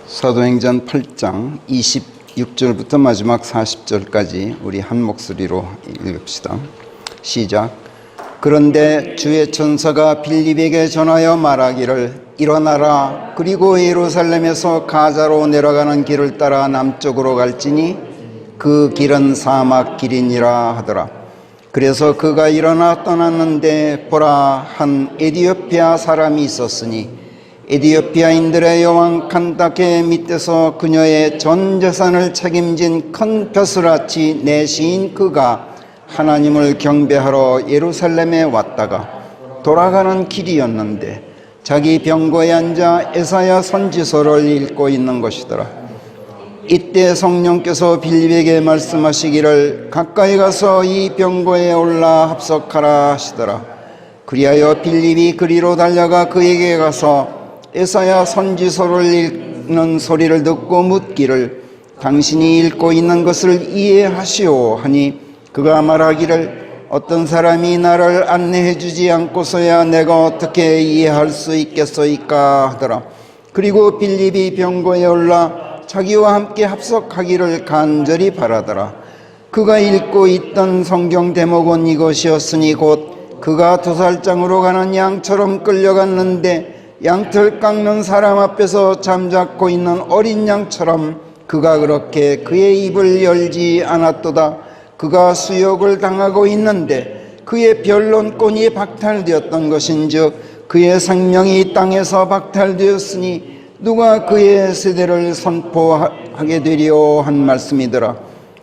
사도행전 8장 26절부터 마지막 40절까지 우리 한 목소리로 읽읍시다. 시작. 그런데 주의 천사가 빌립에게 전하여 말하기를 일어나라. 그리고 예루살렘에서 가자로 내려가는 길을 따라 남쪽으로 갈지니 그 길은 사막 길이니라 하더라. 그래서 그가 일어나 떠났는데 보라, 한 에디오피아 사람이 있었으니 에디오피아인들의 여왕 칸다케 밑에서 그녀의 전 재산을 책임진 큰 벼슬아치 내시인 그가 하나님을 경배하러 예루살렘에 왔다가 돌아가는 길이었는데 자기 병거에 앉아 에사야 선지서를 읽고 있는 것이더라. 이때 성령께서 빌립에게 말씀하시기를 가까이 가서 이 병거에 올라 합석하라 하시더라. 그리하여 빌립이 그리로 달려가 그에게 가서 에사야 선지서를 읽는 소리를 듣고 묻기를 당신이 읽고 있는 것을 이해하시오 하니 그가 말하기를 어떤 사람이 나를 안내해 주지 않고서야 내가 어떻게 이해할 수 있겠소이까 하더라. 그리고 빌립이 병거에 올라 자기와 함께 합석하기를 간절히 바라더라. 그가 읽고 있던 성경 대목은 이것이었으니 곧 그가 도살장으로 가는 양처럼 끌려갔는데 양털 깎는 사람 앞에서 잠자코 있는 어린 양처럼 그가 그렇게 그의 입을 열지 않았도다. 그가 수욕을 당하고 있는데 그의 변론권이 박탈되었던 것인즉 그의 생명이 땅에서 박탈되었으니 누가 그의 세대를 선포하게 되리오 한 말씀이더라.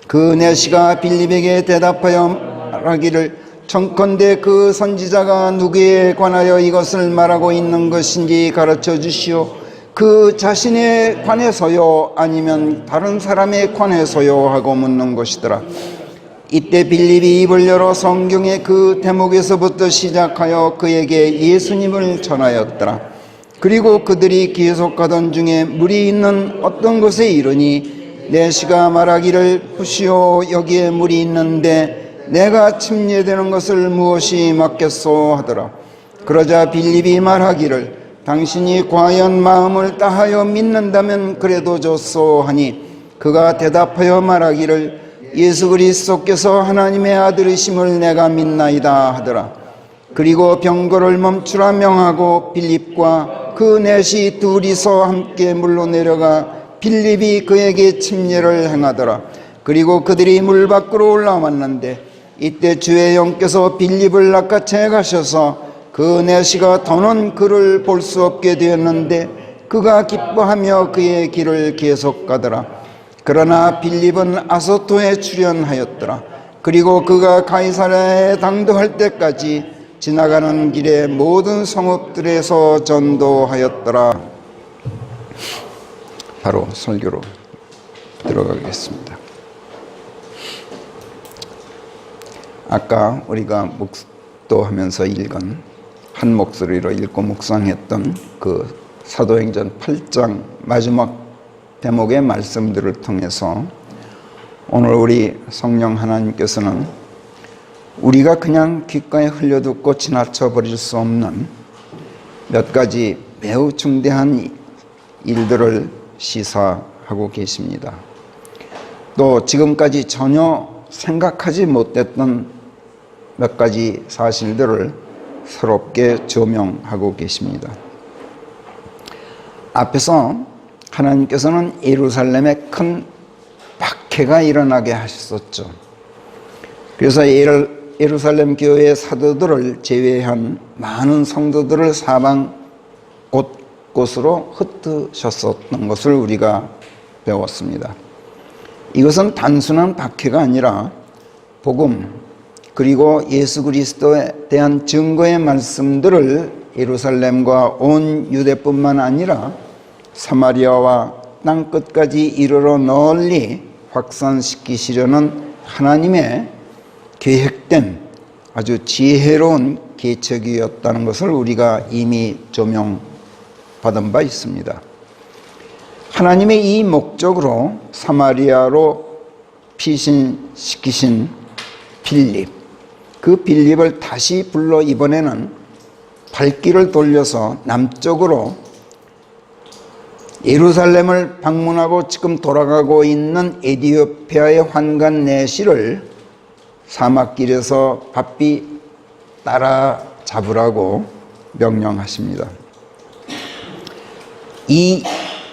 그 내시가 빌립에게 대답하여 말하기를 청컨대 그 선지자가 누구에 관하여 이것을 말하고 있는 것인지 가르쳐 주시오. 그 자신에 관해서요 아니면 다른 사람에 관해서요 하고 묻는 것이더라. 이때 빌립이 입을 열어 성경의 그 대목에서부터 시작하여 그에게 예수님을 전하였더라. 그리고 그들이 계속하던 중에 물이 있는 어떤 곳에 이르니 내시가 말하기를 보시오, 여기에 물이 있는데 내가 침례되는 것을 무엇이 맞겠소 하더라. 그러자 빌립이 말하기를 당신이 과연 마음을 다하여 믿는다면 그래도 좋소 하니 그가 대답하여 말하기를 예수 그리스도께서 하나님의 아들이심을 내가 믿나이다 하더라. 그리고 병거를 멈추라 명하고 빌립과 그 넷이 둘이서 함께 물로 내려가 빌립이 그에게 침례를 행하더라. 그리고 그들이 물 밖으로 올라왔는데 이때 주의 영께서 빌립을 낚아채 가셔서 그 내시가 더는 그를 볼 수 없게 되었는데 그가 기뻐하며 그의 길을 계속 가더라. 그러나 빌립은 아소토에 출연하였더라. 그리고 그가 가이사랴에 당도할 때까지 지나가는 길에 모든 성읍들에서 전도하였더라. 바로 설교로 들어가겠습니다. 아까 우리가 묵도하면서 읽은 한 목소리로 읽고 묵상했던 그 사도행전 8장 마지막 대목의 말씀들을 통해서 오늘 우리 성령 하나님께서는 우리가 그냥 귓가에 흘려듣고 지나쳐 버릴 수 없는 몇 가지 매우 중대한 일들을 시사하고 계십니다. 또 지금까지 전혀 생각하지 못했던 몇 가지 사실들을 새롭게 조명하고 계십니다. 앞에서 하나님께서는 예루살렘에 큰 박해가 일어나게 하셨었죠. 그래서 예루살렘 교회의 사도들을 제외한 많은 성도들을 사방 곳곳으로 흩으셨었던 것을 우리가 배웠습니다. 이것은 단순한 박해가 아니라 복음 그리고 예수 그리스도에 대한 증거의 말씀들을 예루살렘과 온 유대뿐만 아니라 사마리아와 땅끝까지 이르러 널리 확산시키시려는 하나님의 계획된 아주 지혜로운 계책이었다는 것을 우리가 이미 조명받은 바 있습니다. 하나님의 이 목적으로 사마리아로 피신시키신 빌립, 그 빌립을 다시 불러 이번에는 발길을 돌려서 남쪽으로 예루살렘을 방문하고 지금 돌아가고 있는 에티오피아의 환관 내시를 사막길에서 바삐 따라잡으라고 명령하십니다. 이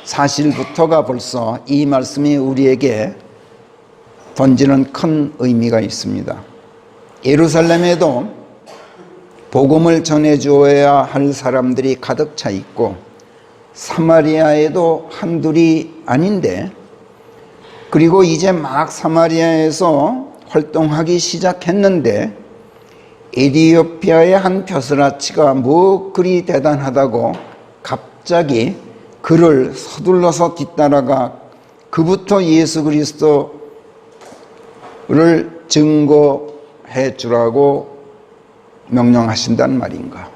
사실부터가 벌써 이 말씀이 우리에게 던지는 큰 의미가 있습니다. 예루살렘에도 복음을 전해주어야 할 사람들이 가득 차 있고 사마리아에도 한둘이 아닌데, 그리고 이제 막 사마리아에서 활동하기 시작했는데 에티오피아의 한 벼슬아치가 뭐 그리 대단하다고 갑자기 그를 서둘러서 뒤따라가 그부터 예수 그리스도를 증거해 주라고 명령하신단 말인가.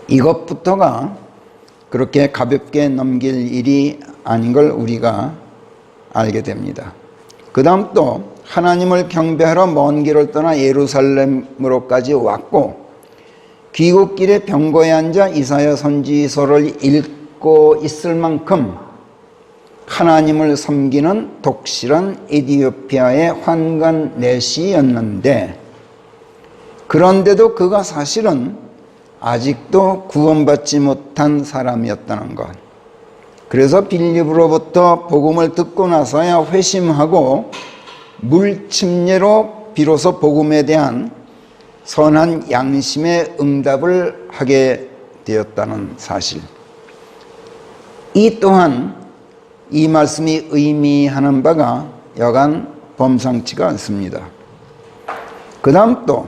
이것부터가 그렇게 가볍게 넘길 일이 아닌 걸 우리가 알게 됩니다. 그 다음 또 하나님을 경배하러 먼 길을 떠나 예루살렘으로까지 왔고 귀국길에 병거에 앉아 이사야 선지서를 읽고 있을 만큼 하나님을 섬기는 독실한 에티오피아의 환관 내시였는데, 그런데도 그가 사실은 아직도 구원받지 못한 사람이었다는 것. 그래서 빌립으로부터 복음을 듣고 나서야 회심하고 물침례로 비로소 복음에 대한 선한 양심의 응답을 하게 되었다는 사실. 이 또한 이 말씀이 의미하는 바가 여간 범상치가 않습니다. 그 다음 또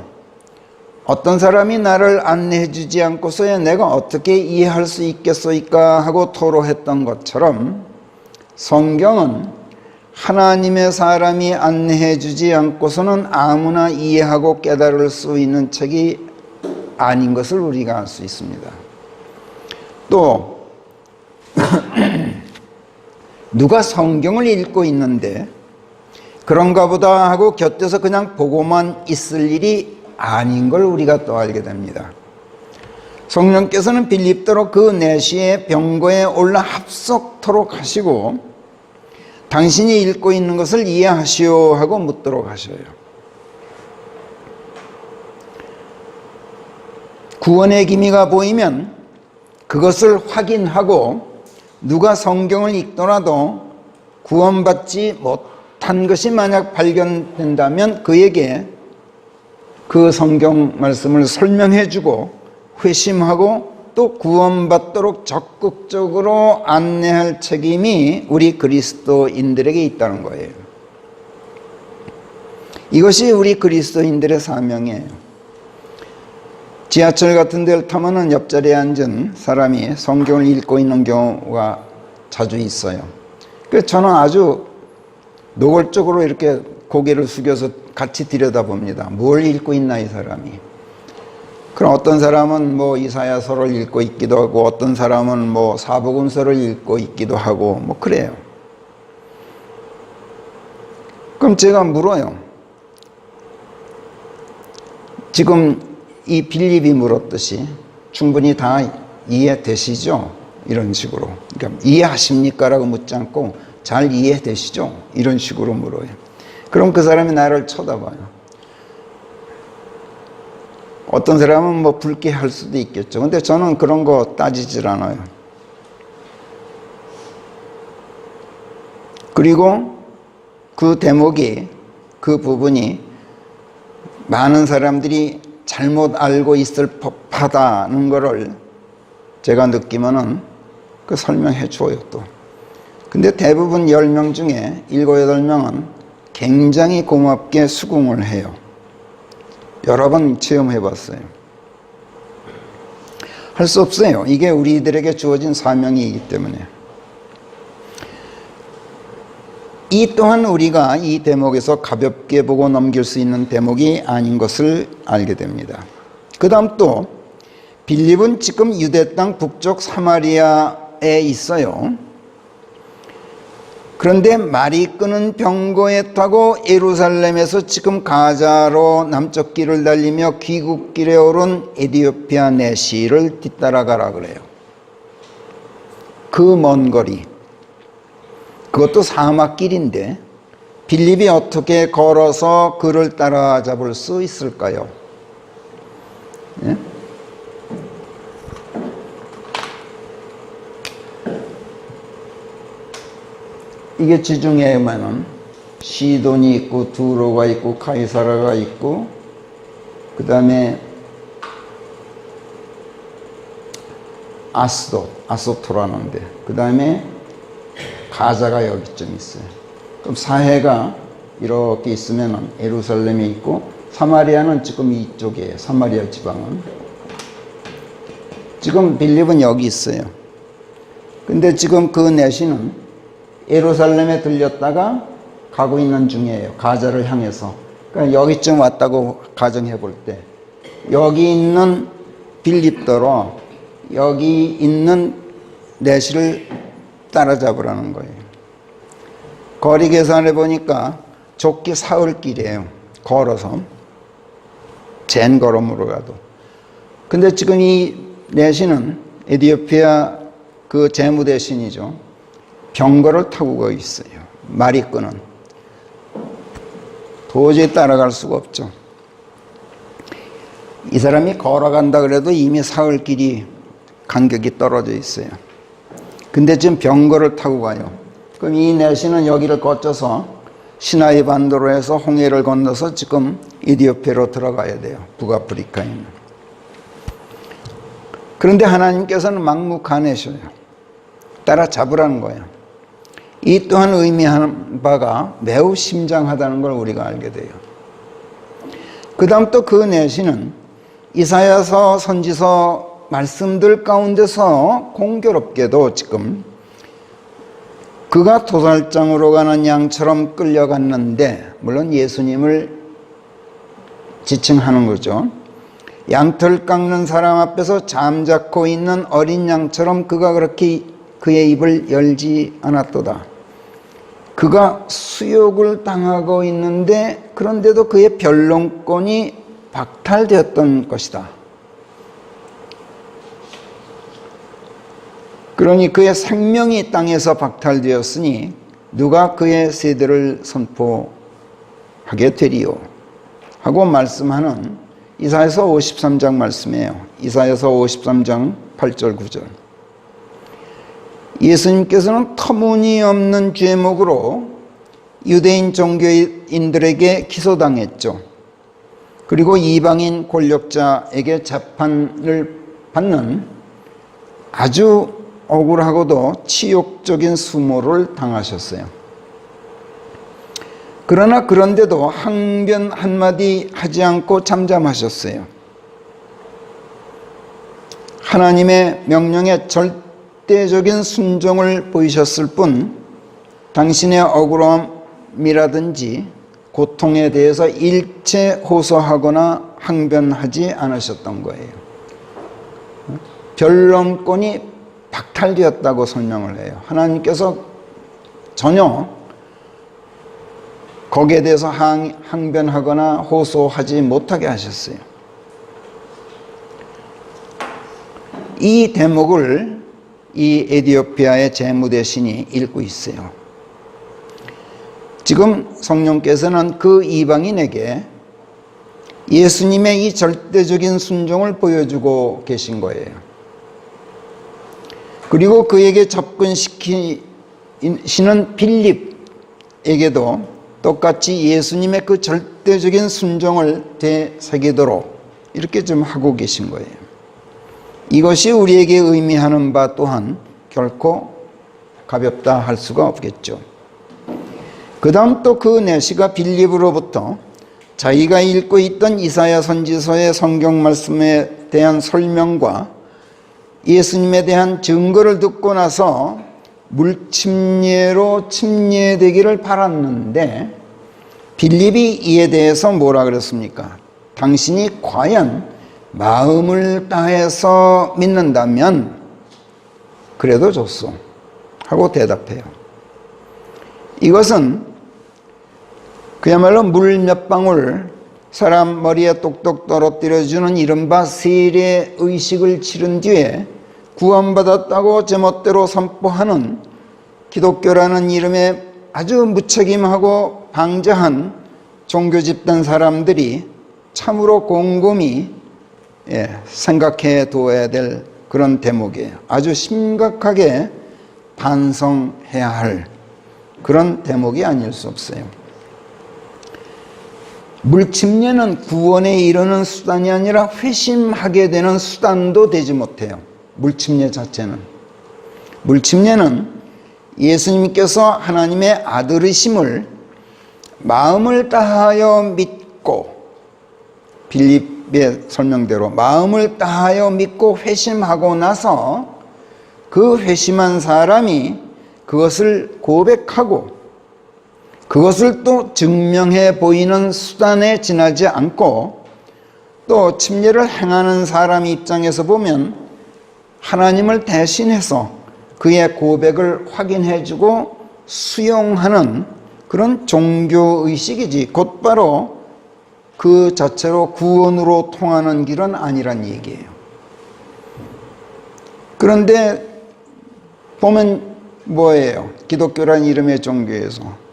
어떤 사람이 나를 안내해 주지 않고서야 내가 어떻게 이해할 수 있겠소이까 하고 토로했던 것처럼 성경은 하나님의 사람이 안내해 주지 않고서는 아무나 이해하고 깨달을 수 있는 책이 아닌 것을 우리가 알 수 있습니다. 또 누가 성경을 읽고 있는데 그런가 보다 하고 곁에서 그냥 보고만 있을 일이 아닌 걸 우리가 또 알게 됩니다. 성령께서는 빌립도로 그 내시의 병거에 올라 합석토록 하시고 당신이 읽고 있는 것을 이해하시오 하고 묻도록 하셔요. 구원의 기미가 보이면 그것을 확인하고 누가 성경을 읽더라도 구원받지 못한 것이 만약 발견된다면 그에게 그 성경 말씀을 설명해 주고 회심하고 또 구원받도록 적극적으로 안내할 책임이 우리 그리스도인들에게 있다는 거예요. 이것이 우리 그리스도인들의 사명이에요. 지하철 같은 데를 타면은 옆자리에 앉은 사람이 성경을 읽고 있는 경우가 자주 있어요. 그래서 저는 아주 노골적으로 이렇게 고개를 숙여서 같이 들여다봅니다. 뭘 읽고 있나 이 사람이. 그럼 어떤 사람은 뭐 이사야서를 읽고 있기도 하고 어떤 사람은 뭐 사복음서를 읽고 있기도 하고 뭐 그래요. 그럼 제가 물어요. 지금 이 빌립이 물었듯이 충분히 다 이해되시죠? 이런 식으로. 그러니까 이해하십니까? 라고 묻지 않고 잘 이해되시죠? 이런 식으로 물어요. 그럼 그 사람이 나를 쳐다봐요. 어떤 사람은 뭐 불쾌할 수도 있겠죠. 근데 저는 그런 거 따지질 않아요. 그리고 그 대목이, 그 부분이 많은 사람들이 잘못 알고 있을 법하다는 거를 제가 느끼면은 그 설명해 줘요 또. 근데 대부분 10명 중에 7, 8명은 굉장히 고맙게 수긍을 해요. 여러 번 체험해 봤어요. 할 수 없어요. 이게 우리들에게 주어진 사명이기 때문에. 이 또한 우리가 이 대목에서 가볍게 보고 넘길 수 있는 대목이 아닌 것을 알게 됩니다. 그 다음 또 빌립은 지금 유대 땅 북쪽 사마리아에 있어요. 그런데 말이 끄는 병거에 타고 예루살렘에서 지금 가자로 남쪽 길을 달리며 귀국길에 오른 에티오피아 내시를 뒤따라가라 그래요. 그 먼 거리, 그것도 사막길인데 빌립이 어떻게 걸어서 그를 따라잡을 수 있을까요? 예? 이게 지중해에 보면은 시돈이 있고 두로가 있고 카이사라가 있고 그 다음에 아소토라는데 그 다음에 가자가 여기쯤 있어요. 그럼 사해가 이렇게 있으면은 예루살렘이 있고 사마리아는 지금 이쪽이에요. 사마리아 지방은. 지금 빌립은 여기 있어요. 근데 지금 그 내시는 예루살렘에 들렸다가 가고 있는 중이에요. 가자를 향해서. 그러니까 여기쯤 왔다고 가정해 볼 때 여기 있는 빌립더러 여기 있는 내시를 따라잡으라는 거예요. 거리 계산해 보니까 좁게 사흘길이에요. 걸어서. 젠 걸음으로 가도. 근데 지금 이 내시는 에티오피아 그 재무 대신이죠. 병거를 타고 가 있어요. 말이 끄는. 도저히 따라갈 수가 없죠. 이 사람이 걸어간다 그래도 이미 사흘길이 간격이 떨어져 있어요. 근데 지금 병거를 타고 가요. 그럼 이 내시는 여기를 거쳐서 시나이 반도로 해서 홍해를 건너서 지금 에티오피아로 들어가야 돼요. 북아프리카에 있는. 그런데 하나님께서는 막무가내셔요. 따라잡으라는 거예요. 이 또한 의미하는 바가 매우 심장하다는 걸 우리가 알게 돼요. 그 다음 또 그 내시는 이사야서 선지서 말씀들 가운데서 공교롭게도 지금 그가 도살장으로 가는 양처럼 끌려갔는데, 물론 예수님을 지칭하는 거죠. 양털 깎는 사람 앞에서 잠자코 있는 어린 양처럼 그가 그렇게 그의 입을 열지 않았도다. 그가 수욕을 당하고 있는데 그런데도 그의 변론권이 박탈되었던 것이다. 그러니 그의 생명이 땅에서 박탈되었으니 누가 그의 세대를 선포하게 되리요 하고 말씀하는 이사야서 53장 말씀이에요. 이사야서 53장 8절 9절. 예수님께서는 터무니없는 죄목으로 유대인 종교인들에게 기소당했죠. 그리고 이방인 권력자에게 재판을 받는 아주 억울하고도 치욕적인 수모를 당하셨어요. 그러나 그런데도 항변 한마디 하지 않고 잠잠하셨어요. 하나님의 명령에 절대적인 순종을 보이셨을 뿐 당신의 억울함이라든지 고통에 대해서 일체 호소하거나 항변하지 않으셨던 거예요. 변론권이 박탈되었다고 설명을 해요. 하나님께서 전혀 거기에 대해서 항변하거나 호소하지 못하게 하셨어요. 이 대목을 이 에티오피아의 재무대신이 읽고 있어요. 지금 성령께서는 그 이방인에게 예수님의 이 절대적인 순종을 보여주고 계신 거예요. 그리고 그에게 접근시키시는 빌립에게도 똑같이 예수님의 그 절대적인 순종을 되새기도록 이렇게 좀 하고 계신 거예요. 이것이 우리에게 의미하는 바 또한 결코 가볍다 할 수가 없겠죠. 그 다음 또 그 내시가 빌립으로부터 자기가 읽고 있던 이사야 선지서의 성경 말씀에 대한 설명과 예수님에 대한 증거를 듣고 나서 물침례로 침례되기를 바랐는데 빌립이 이에 대해서 뭐라 그랬습니까? 당신이 과연 마음을 다해서 믿는다면 그래도 좋소 하고 대답해요. 이것은 그야말로 물 몇 방울 사람 머리에 똑똑 떨어뜨려주는 이른바 세례 의식을 치른 뒤에 구원받았다고 제멋대로 선포하는 기독교라는 이름에 아주 무책임하고 방자한 종교 집단 사람들이 참으로 곰곰이 생각해 둬야 될 그런 대목이에요. 아주 심각하게 반성해야 할 그런 대목이 아닐 수 없어요. 물침례는 구원에 이르는 수단이 아니라 회심하게 되는 수단도 되지 못해요. 물침례 자체는. 물침례는 예수님께서 하나님의 아들이심을 마음을 다하여 믿고, 빌립의 설명대로 마음을 다하여 믿고 회심하고 나서 그 회심한 사람이 그것을 고백하고 그것을 또 증명해 보이는 수단에 지나지 않고, 또 침례를 행하는 사람 입장에서 보면 하나님을 대신해서 그의 고백을 확인해주고 수용하는 그런 종교의식이지 곧바로 그 자체로 구원으로 통하는 길은 아니란 얘기예요. 그런데 보면 뭐예요? 기독교라는 이름의 종교에서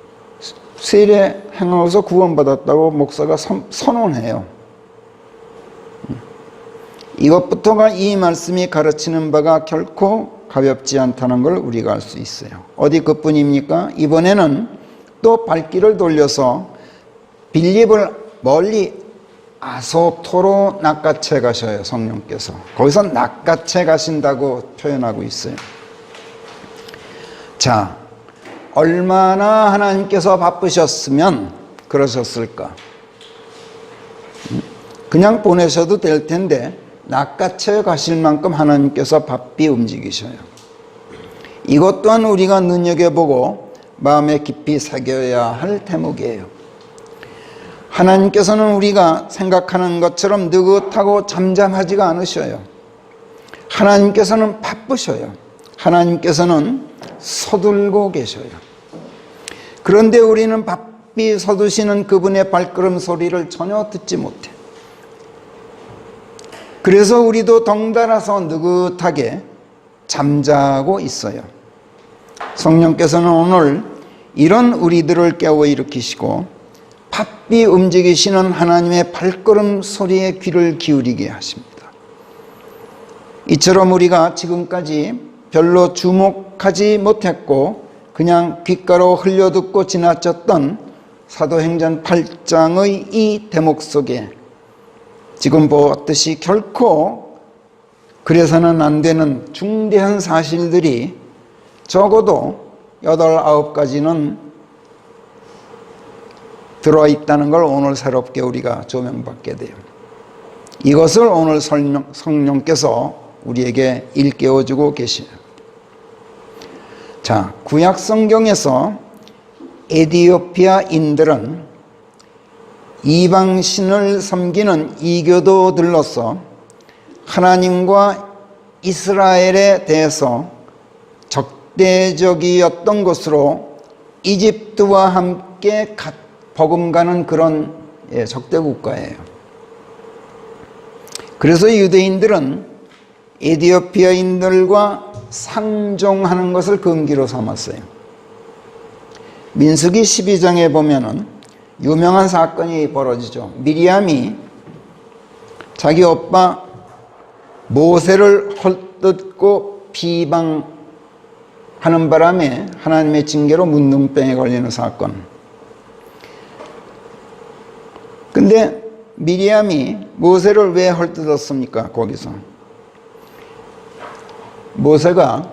세례 행하고서 구원받았다고 목사가 선언해요. 이것부터가 이 말씀이 가르치는 바가 결코 가볍지 않다는 걸 우리가 알 수 있어요. 어디 그뿐입니까? 이번에는 또 발길을 돌려서 빌립을 멀리 아소토로 낚아채 가셔요. 성령께서 거기서 낚아채 가신다고 표현하고 있어요. 자, 얼마나 하나님께서 바쁘셨으면 그러셨을까? 그냥 보내셔도 될 텐데 낚아채 가실 만큼 하나님께서 바삐 움직이셔요. 이것 또한 우리가 눈여겨보고 마음에 깊이 새겨야 할 대목이에요. 하나님께서는 우리가 생각하는 것처럼 느긋하고 잠잠하지가 않으셔요. 하나님께서는 바쁘셔요. 하나님께서는 서둘고 계셔요. 그런데 우리는 바삐 서두시는 그분의 발걸음 소리를 전혀 듣지 못해. 그래서 우리도 덩달아서 느긋하게 잠자고 있어요. 성령께서는 오늘 이런 우리들을 깨워 일으키시고 바삐 움직이시는 하나님의 발걸음 소리에 귀를 기울이게 하십니다. 이처럼 우리가 지금까지 별로 주목하지 못했고 그냥 귓가로 흘려듣고 지나쳤던 사도행전 8장의 이 대목 속에 지금 보았듯이 결코 그래서는 안 되는 중대한 사실들이 적어도 8, 9가지는 들어있다는 걸 오늘 새롭게 우리가 조명받게 돼요. 이것을 오늘 성령께서 우리에게 일깨워주고 계시요. 자, 구약 성경에서 에티오피아인들은 이방신을 섬기는 이교도들로서 하나님과 이스라엘에 대해서 적대적이었던 것으로 이집트와 함께 버금가는 그런 적대 국가예요. 그래서 유대인들은 에티오피아인들과 상종하는 것을 금기로 삼았어요. 민수기 12장에 보면은 유명한 사건이 벌어지죠. 미리암이 자기 오빠 모세를 헐뜯고 비방하는 바람에 하나님의 징계로 문둥병에 걸리는 사건. 근데 미리암이 모세를 왜 헐뜯었습니까? 거기서 모세가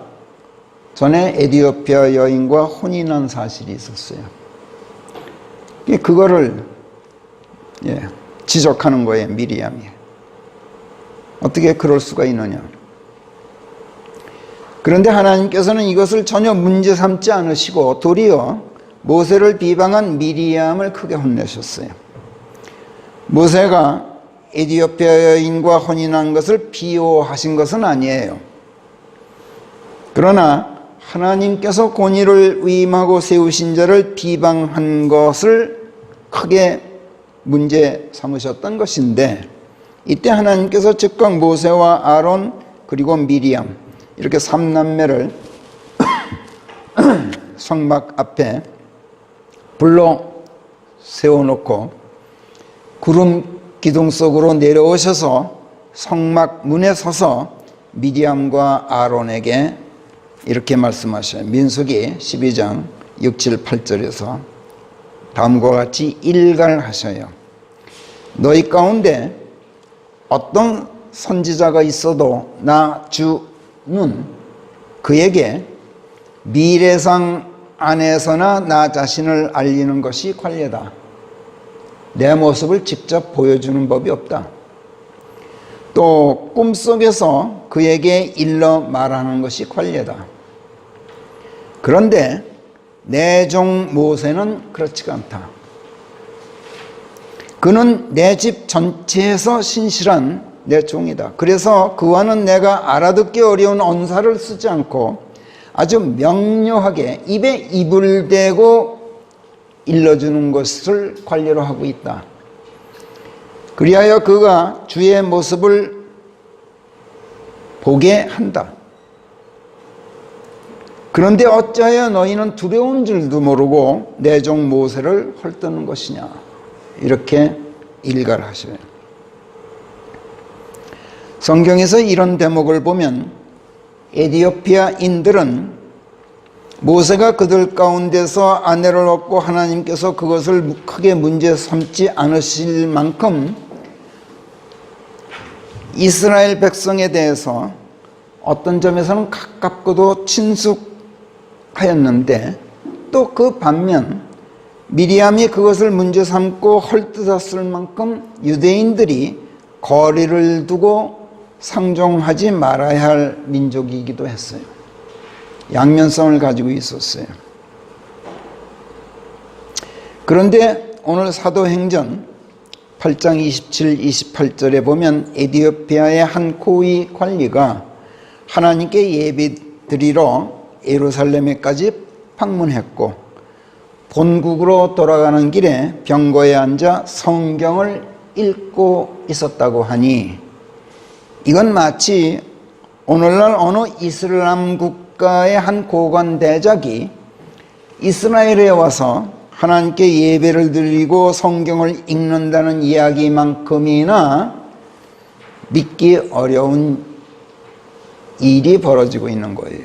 전에 에티오피아 여인과 혼인한 사실이 있었어요. 그거를 지적하는 거예요. 미리암이 어떻게 그럴 수가 있느냐. 그런데 하나님께서는 이것을 전혀 문제 삼지 않으시고 도리어 모세를 비방한 미리암을 크게 혼내셨어요. 모세가 에티오피아 여인과 혼인한 것을 비호하신 것은 아니에요. 그러나 하나님께서 공의를 위임하고 세우신 자를 비방한 것을 크게 문제 삼으셨던 것인데, 이때 하나님께서 즉각 모세와 아론 그리고 미리암 이렇게 삼남매를 성막 앞에 불러 세워놓고 구름 기둥 속으로 내려오셔서 성막 문에 서서 미디암과 아론에게 이렇게 말씀하셔요. 민수기 12장 6, 7, 8절에서 다음과 같이 일갈하셔요. 너희 가운데 어떤 선지자가 있어도 나 주는 그에게 미래상 안에서나 나 자신을 알리는 것이 관례다. 내 모습을 직접 보여주는 법이 없다. 또 꿈속에서 그에게 일러 말하는 것이 관례다. 그런데 내 종 모세는 그렇지가 않다. 그는 내 집 전체에서 신실한 내 종이다. 그래서 그와는 내가 알아듣기 어려운 언사를 쓰지 않고 아주 명료하게 입에 입을 대고 일러주는 것을 관례로 하고 있다. 그리하여 그가 주의 모습을 보게 한다. 그런데 어찌하여 너희는 두려운 줄도 모르고 내 종 모세를 헐뜯는 것이냐. 이렇게 일갈하셔요. 성경에서 이런 대목을 보면 에디오피아인들은 모세가 그들 가운데서 아내를 얻고 하나님께서 그것을 크게 문제 삼지 않으실 만큼 이스라엘 백성에 대해서 어떤 점에서는 가깝고도 친숙하였는데 또 그 반면 미리암이 그것을 문제 삼고 헐뜯었을 만큼 유대인들이 거리를 두고 상종하지 말아야 할 민족이기도 했어요. 양면성을 가지고 있었어요. 그런데 오늘 사도행전 8장 27, 28절에 보면 에디오피아의 한 고위 관리가 하나님께 예배드리러 예루살렘에까지 방문했고 본국으로 돌아가는 길에 병거에 앉아 성경을 읽고 있었다고 하니 이건 마치 오늘날 어느 이슬람 국가의 한 고관 대작이 이스라엘에 와서 하나님께 예배를 드리고 성경을 읽는다는 이야기만큼이나 믿기 어려운 일이 벌어지고 있는 거예요.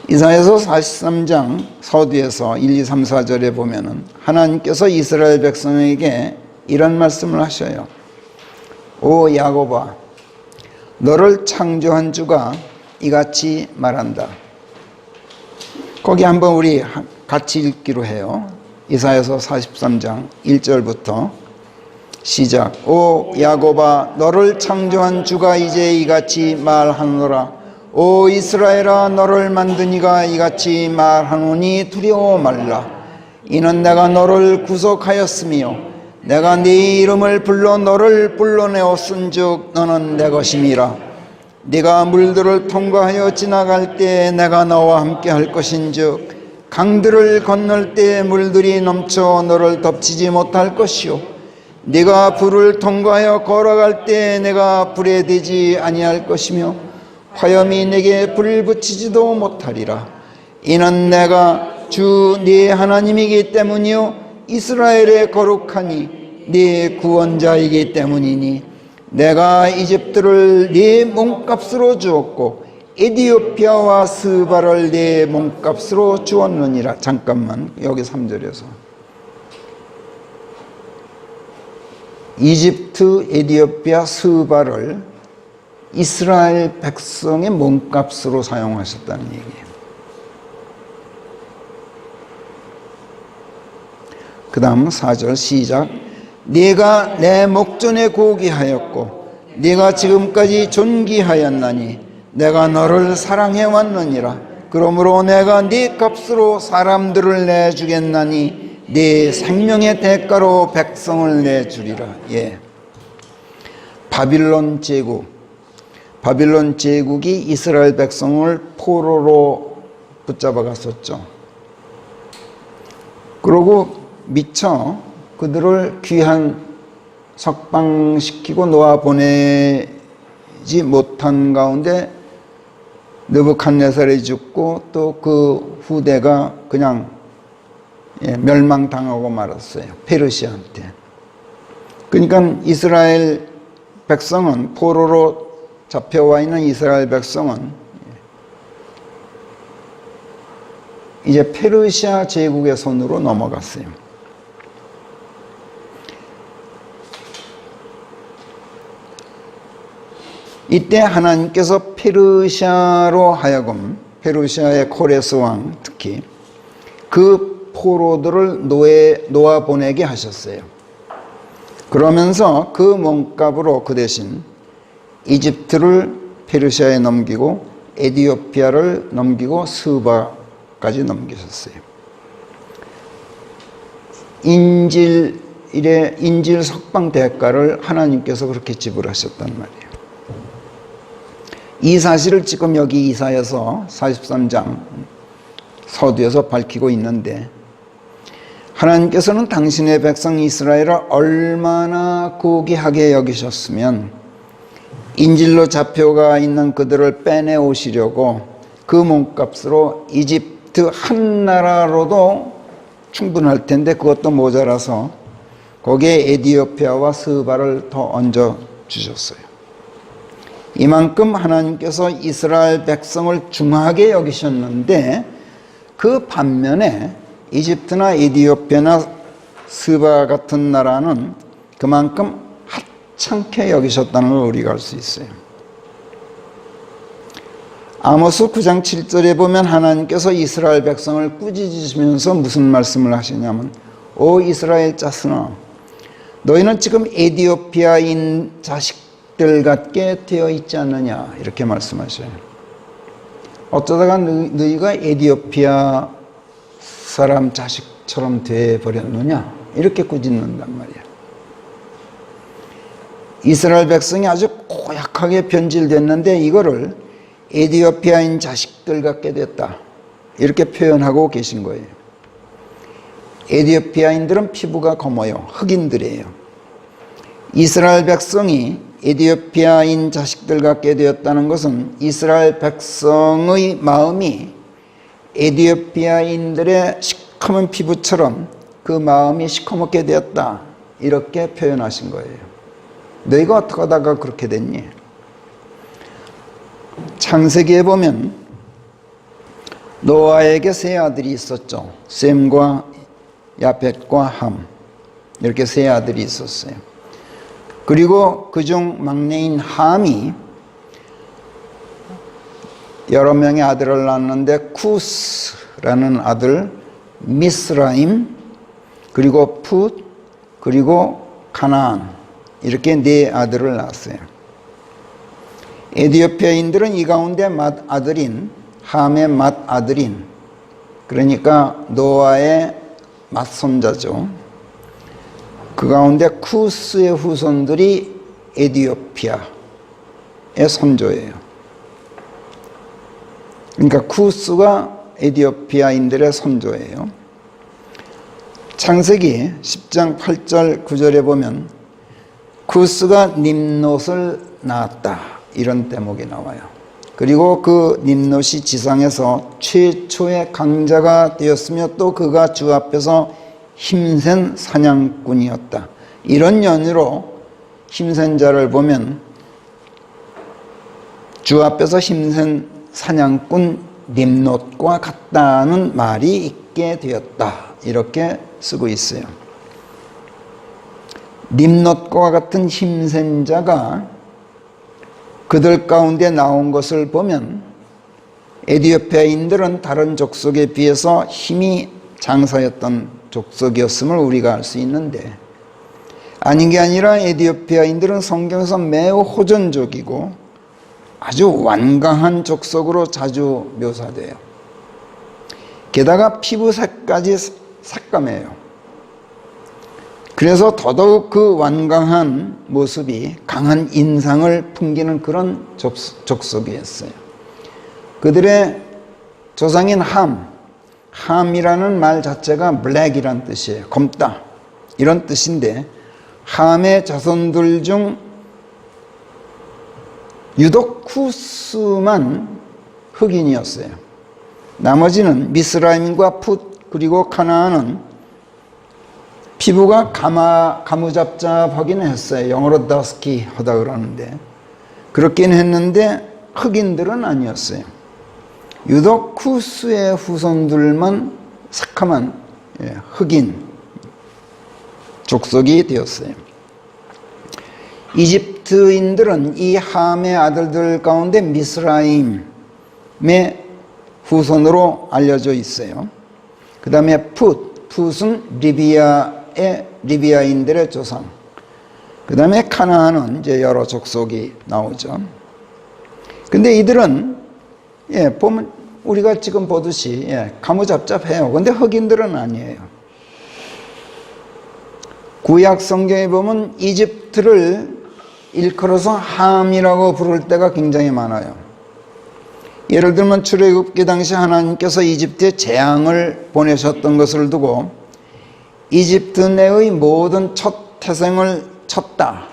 이사야서 43장 서두에서 1, 2, 3, 4절에 보면은 하나님께서 이스라엘 백성에게 이런 말씀을 하셔요. 오 야곱아, 너를 창조한 주가 이같이 말한다. 거기 한번 우리 같이 읽기로 해요. 이사야서 43장 1절부터 시작. 오 야곱아, 너를 창조한 주가 이제 이같이 말하노라. 오 이스라엘아, 너를 만든 이가 이같이 말하노니 두려워 말라. 이는 내가 너를 구속하였으며 내가 네 이름을 불러 너를 불러내었은즉 너는 내 것임이라. 네가 물들을 통과하여 지나갈 때 내가 너와 함께 할 것인즉 강들을 건널 때 물들이 넘쳐 너를 덮치지 못할 것이요 네가 불을 통과하여 걸어갈 때 내가 불에 대지 아니할 것이며 화염이 내게 불을 붙이지도 못하리라. 이는 내가 주 네 하나님이기 때문이요 이스라엘의 거룩하니 네 구원자이기 때문이니 내가 이집트를 네 몸값으로 주었고 에디오피아와 스바를 네 몸값으로 주었느니라. 잠깐만, 여기 3절에서 이집트, 에디오피아, 스바를 이스라엘 백성의 몸값으로 사용하셨다는 얘기예요. 그 다음 4절 시작. 네가 내 목전에 고귀하였고 네가 지금까지 존귀하였나니 내가 너를 사랑해 왔느니라. 그러므로 내가 네 값으로 사람들을 내주겠나니 네 생명의 대가로 백성을 내주리라. 예. 바빌론 제국이 이스라엘 백성을 포로로 붙잡아 갔었죠. 그리고 미처 그들을 귀한 석방시키고 놓아 보내지 못한 가운데 느부갓네살이 죽고 또 그 후대가 그냥 멸망당하고 말았어요. 페르시아한테. 그러니까 이스라엘 백성은, 포로로 잡혀와 있는 이스라엘 백성은 이제 페르시아 제국의 손으로 넘어갔어요. 이때 하나님께서 페르시아로 하여금, 페르시아의 코레스 왕 특히 그 포로들을 놓아 보내게 하셨어요. 그러면서 그 몸값으로 그 대신 이집트를 페르시아에 넘기고 에디오피아를 넘기고 스바까지 넘기셨어요. 인질 석방 대가를 하나님께서 그렇게 지불하셨단 말이에요. 이 사실을 지금 여기 이사야서 43장 서두에서 밝히고 있는데, 하나님께서는 당신의 백성 이스라엘을 얼마나 고귀하게 여기셨으면 인질로 잡혀가 있는 그들을 빼내오시려고 그 몸값으로 이집트 한 나라로도 충분할 텐데 그것도 모자라서 거기에 에디오피아와 스바를 더 얹어 주셨어요. 이만큼 하나님께서 이스라엘 백성을 중하게 여기셨는데, 그 반면에 이집트나 에디오피아나 스바 같은 나라는 그만큼 하찮게 여기셨다는 걸 우리가 알 수 있어요. 아모스 9장 7절에 보면 하나님께서 이스라엘 백성을 꾸짖으시면서 무슨 말씀을 하시냐면, 오 이스라엘 자손아, 너희는 지금 에디오피아인 자식들 같게 되어 있지 않느냐, 이렇게 말씀하셔요. 어쩌다가 너희가 에디오피아 사람 자식처럼 되어버렸느냐, 이렇게 꾸짖는단 말이야. 이스라엘 백성이 아주 고약하게 변질됐는데 이거를 에디오피아인 자식들 같게 됐다, 이렇게 표현하고 계신 거예요. 에디오피아인들은 피부가 검어요. 흑인들이에요. 이스라엘 백성이 에디오피아인 자식들 같게 되었다는 것은 이스라엘 백성의 마음이 에디오피아인들의 시커먼 피부처럼 그 마음이 시커멓게 되었다, 이렇게 표현하신 거예요. 너희가 어떻게 하다가 그렇게 됐니? 창세기에 보면 노아에게 세 아들이 있었죠. 셈과 야벳과 함, 이렇게 세 아들이 있었어요. 그리고 그중 막내인 함이 여러 명의 아들을 낳았는데 쿠스라는 아들, 미스라임, 그리고 풋, 그리고 가나안, 이렇게 네 아들을 낳았어요. 에디오피아인들은 이 가운데 맏아들인 함의 맏아들인, 그러니까 노아의 맏손자죠. 그 가운데 쿠스의 후손들이 에디오피아의 선조예요. 그러니까 쿠스가 에디오피아인들의 선조예요. 창세기 10장 8절 9절에 보면 쿠스가 님롯을 낳았다, 이런 대목이 나와요. 그리고 그 님롯이 지상에서 최초의 강자가 되었으며 또 그가 주 앞에서 힘센 사냥꾼이었다, 이런 연유로 힘센 자를 보면 주 앞에서 힘센 사냥꾼 님롯과 같다는 말이 있게 되었다, 이렇게 쓰고 있어요. 님롯과 같은 힘센 자가 그들 가운데 나온 것을 보면 에디오피아인들은 다른 족속에 비해서 힘이 장사였던 족속이었음을 우리가 알 수 있는데, 아닌 게 아니라 에디오피아인들은 성경에서 매우 호전적이고 아주 완강한 족속으로 자주 묘사돼요. 게다가 피부색까지 색감해요. 그래서 더더욱 그 완강한 모습이 강한 인상을 풍기는 그런 족속이었어요. 그들의 조상인 함이라는 말 자체가 블랙이란 뜻이에요. 검다, 이런 뜻인데, 함의 자손들 중 유독 쿠스만 흑인이었어요. 나머지는 미스라임과 풋 그리고 가나안은 피부가 가무잡잡하긴 했어요. 영어로 더스키 하다 그러는데 그렇긴 했는데 흑인들은 아니었어요. 유독 쿠스의 후손들만 새카만 흑인 족속이 되었어요. 이집트인들은 이 함의 아들들 가운데 미스라임의 후손으로 알려져 있어요. 그 다음에 풋은 리비아인들의 조상. 그 다음에 카나안은 이제 여러 족속이 나오죠. 근데 이들은 보면 우리가 지금 보듯이 가무잡잡해요. 근데 흑인들은 아니에요. 구약 성경에 보면 이집트를 일컬어서 함이라고 부를 때가 굉장히 많아요. 예를 들면 출애굽기 당시 하나님께서 이집트에 재앙을 보내셨던 것을 두고 이집트 내의 모든 첫 태생을 쳤다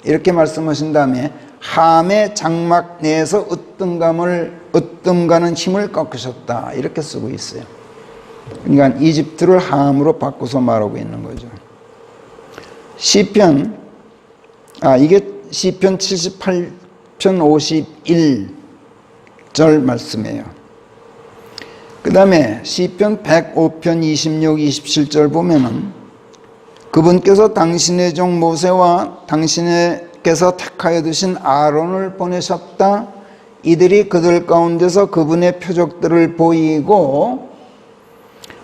이렇게 말씀하신 다음에 함의 장막 내에서 으뜸가는 힘을 꺾으셨다 이렇게 쓰고 있어요. 그러니까 이집트를 함으로 바꿔서 말하고 있는 거죠. 이게 시편 78편 51절 말씀이에요. 그 다음에 시편 105편 26, 27절 보면은 그분께서 당신의 종 모세와 당신께서 택하여 두신 아론을 보내셨다. 이들이 그들 가운데서 그분의 표적들을 보이고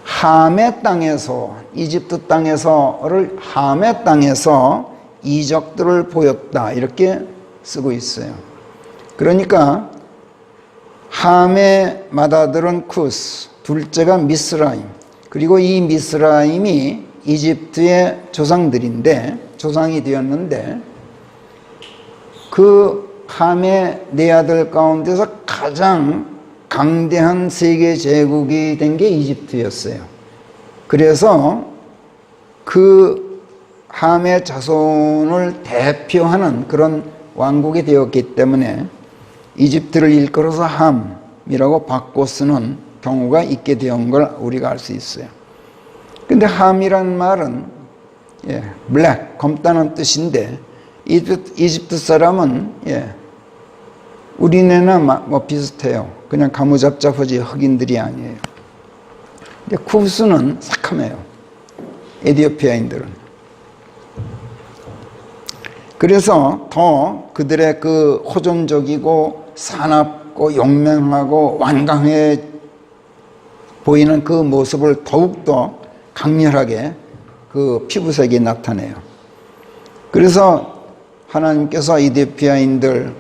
함의 땅에서 이집트 땅에서를 함의 땅에서 이적들을 보였다 이렇게 쓰고 있어요. 그러니까 함의 맏아들은 쿠스, 둘째가 미스라임, 그리고 이 미스라임이 이집트의 조상이 되었는데 그 함의 네 아들 가운데서 가장 강대한 세계 제국이 된 게 이집트였어요. 그래서 그 함의 자손을 대표하는 그런 왕국이 되었기 때문에 이집트를 일컬어서 함이라고 바꿔 쓰는 경우가 있게 된 걸 우리가 알 수 있어요. 근데 함이란 말은 블랙, 검다는 뜻인데 이집트 사람은 우리네나 뭐 비슷해요. 그냥 가무잡잡하지 흑인들이 아니에요. 근데 쿠스는 새카매요. 에티오피아인들은. 그래서 더 그들의 그 호전적이고 사납고 용맹하고 완강해 보이는 그 모습을 더욱더 강렬하게 그 피부색이 나타내요. 그래서 하나님께서 에티오피아인들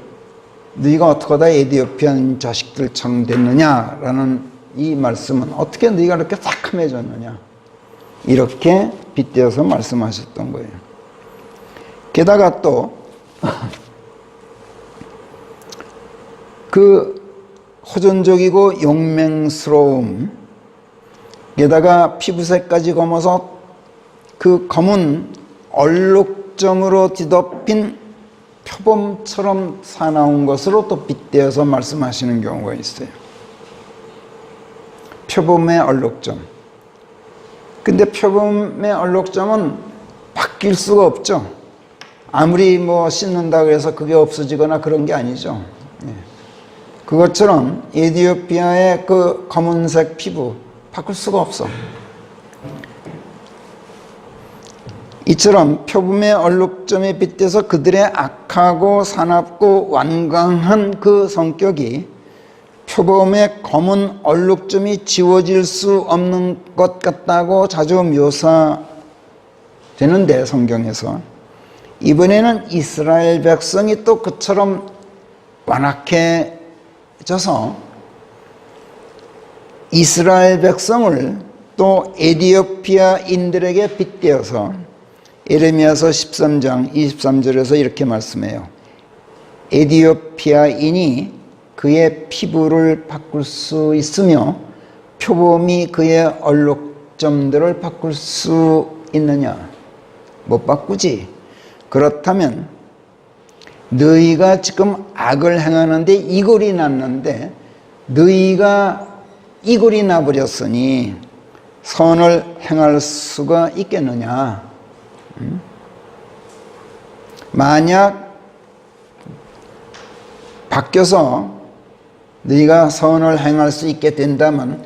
너희가 어떻게 하다 에티오피안 자식들처럼 됐느냐라는 이 말씀은 어떻게 너희가 이렇게 새카매졌느냐 이렇게 빗대어서 말씀하셨던 거예요. 게다가 또 그 호전적이고 용맹스러움 게다가 피부색까지 검어서 그 검은 얼룩점으로 뒤덮인 표범처럼 사나운 것으로 또 빗대어서 말씀하시는 경우가 있어요. 표범의 얼룩점. 근데 표범의 얼룩점은 바뀔 수가 없죠. 아무리 뭐 씻는다고 해서 그게 없어지거나 그런 게 아니죠. 그것처럼 에티오피아의 그 검은색 피부 바꿀 수가 없어. 이처럼 표범의 얼룩점에 빗대서 그들의 악하고 사납고 완강한 그 성격이 표범의 검은 얼룩점이 지워질 수 없는 것 같다고 자주 묘사되는데 성경에서 이번에는 이스라엘 백성이 또 그처럼 완악해져서 이스라엘 백성을 또 에티오피아인들에게 빗대어서 예레미야서 13장 23절에서 이렇게 말씀해요. 에티오피아인이 그의 피부를 바꿀 수 있으며 표범이 그의 얼룩점들을 바꿀 수 있느냐? 못 바꾸지. 그렇다면 너희가 지금 악을 행하는데 이골이 났는데 너희가 이골이 나버렸으니 선을 행할 수가 있겠느냐. 만약 바뀌어서 너희가 선을 행할 수 있게 된다면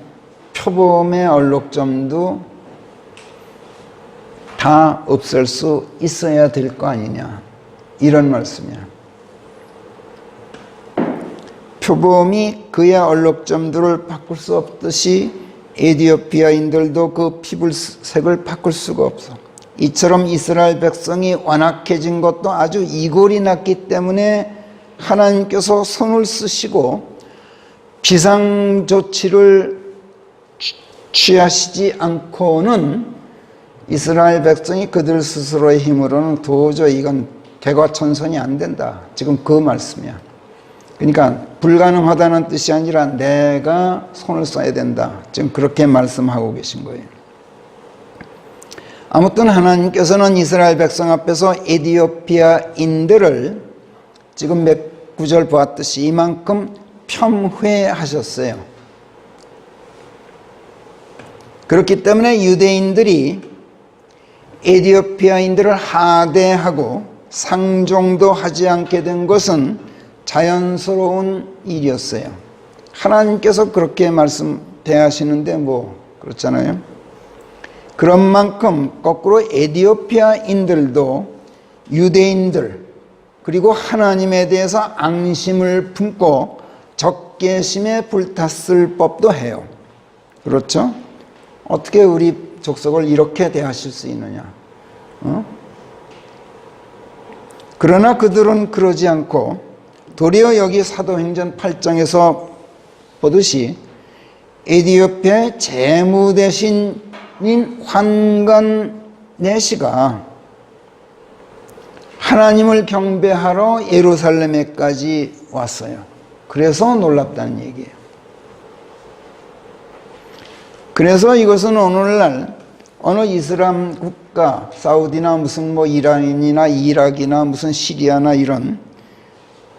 표범의 얼룩점도 다 없앨 수 있어야 될 거 아니냐, 이런 말씀이야. 표범이 그의 얼룩점들을 바꿀 수 없듯이 에디오피아인들도 그 피부색을 바꿀 수가 없어. 이처럼 이스라엘 백성이 완악해진 것도 아주 이골이 났기 때문에 하나님께서 손을 쓰시고 비상조치를 취하시지 않고는 이스라엘 백성이 그들 스스로의 힘으로는 도저히 이건 개과천선이 안 된다. 지금 그 말씀이야. 그러니까 불가능하다는 뜻이 아니라 내가 손을 써야 된다. 지금 그렇게 말씀하고 계신 거예요. 아무튼 하나님께서는 이스라엘 백성 앞에서 에디오피아인들을 지금 몇 구절 보았듯이 이만큼 폄훼하셨어요. 그렇기 때문에 유대인들이 에디오피아인들을 하대하고 상종도 하지 않게 된 것은 자연스러운 일이었어요. 하나님께서 그렇게 대하시는데 뭐 그렇잖아요. 그런 만큼 거꾸로 에디오피아인들도 유대인들 그리고 하나님에 대해서 앙심을 품고 적개심에 불탔을 법도 해요. 그렇죠? 어떻게 우리 족속을 이렇게 대하실 수 있느냐? 그러나 그들은 그러지 않고 도리어 여기 사도행전 8장에서 보듯이 에디오피아의 재무대신인 환관 내시가 하나님을 경배하러 예루살렘에까지 왔어요. 그래서 놀랍다는 얘기예요. 그래서 이것은 오늘날 어느 이슬람 국가, 사우디나 무슨 뭐 이란이나 이락이나 무슨 시리아나 이런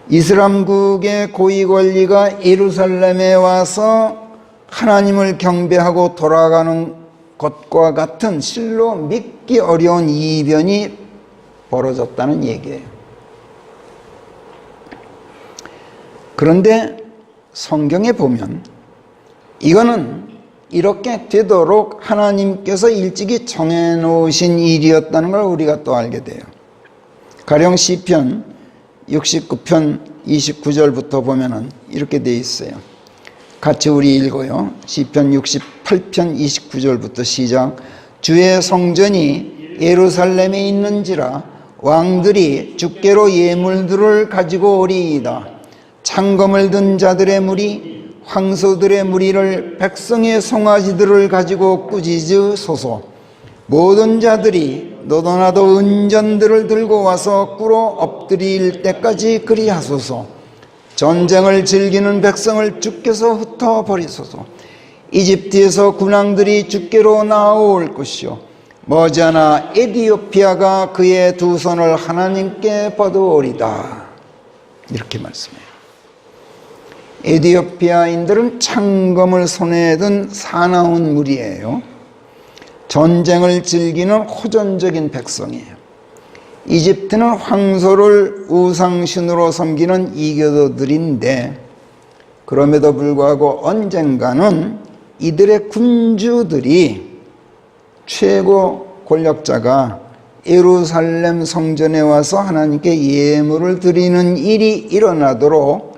이슬람국의 고위 권리가 예루살렘에 와서 하나님을 경배하고 돌아가는 것과 같은 실로 믿기 어려운 이변이 벌어졌다는 얘기예요. 그런데 성경에 보면 이거는 이렇게 되도록 하나님께서 일찍이 정해놓으신 일이었다는 걸 우리가 또 알게 돼요. 가령 시편 69편 29절부터 보면은 이렇게 돼 있어요. 같이 우리 읽어요. 시편 68편 29절부터 시작. 주의 성전이 예루살렘에 있는지라 왕들이 주께로 예물들을 가지고 오리이다. 창검을 든 자들의 무리 황소들의 무리를 백성의 송아지들을 가지고 꾸짖으소서. 모든 자들이 너도 나도 은전들을 들고 와서 꿇어 엎드릴 때까지 그리하소서. 전쟁을 즐기는 백성을 주께서 흩어버리소서. 이집트에서 군왕들이 주께로 나아올 것이요 머지않아 에디오피아가 그의 두 손을 하나님께 뻗어오리다. 이렇게 말씀해요. 에디오피아인들은 창검을 손에 든 사나운 무리예요. 전쟁을 즐기는 호전적인 백성이에요. 이집트는 황소를 우상신으로 섬기는 이교도들인데 그럼에도 불구하고 언젠가는 이들의 군주들이 최고 권력자가 예루살렘 성전에 와서 하나님께 예물을 드리는 일이 일어나도록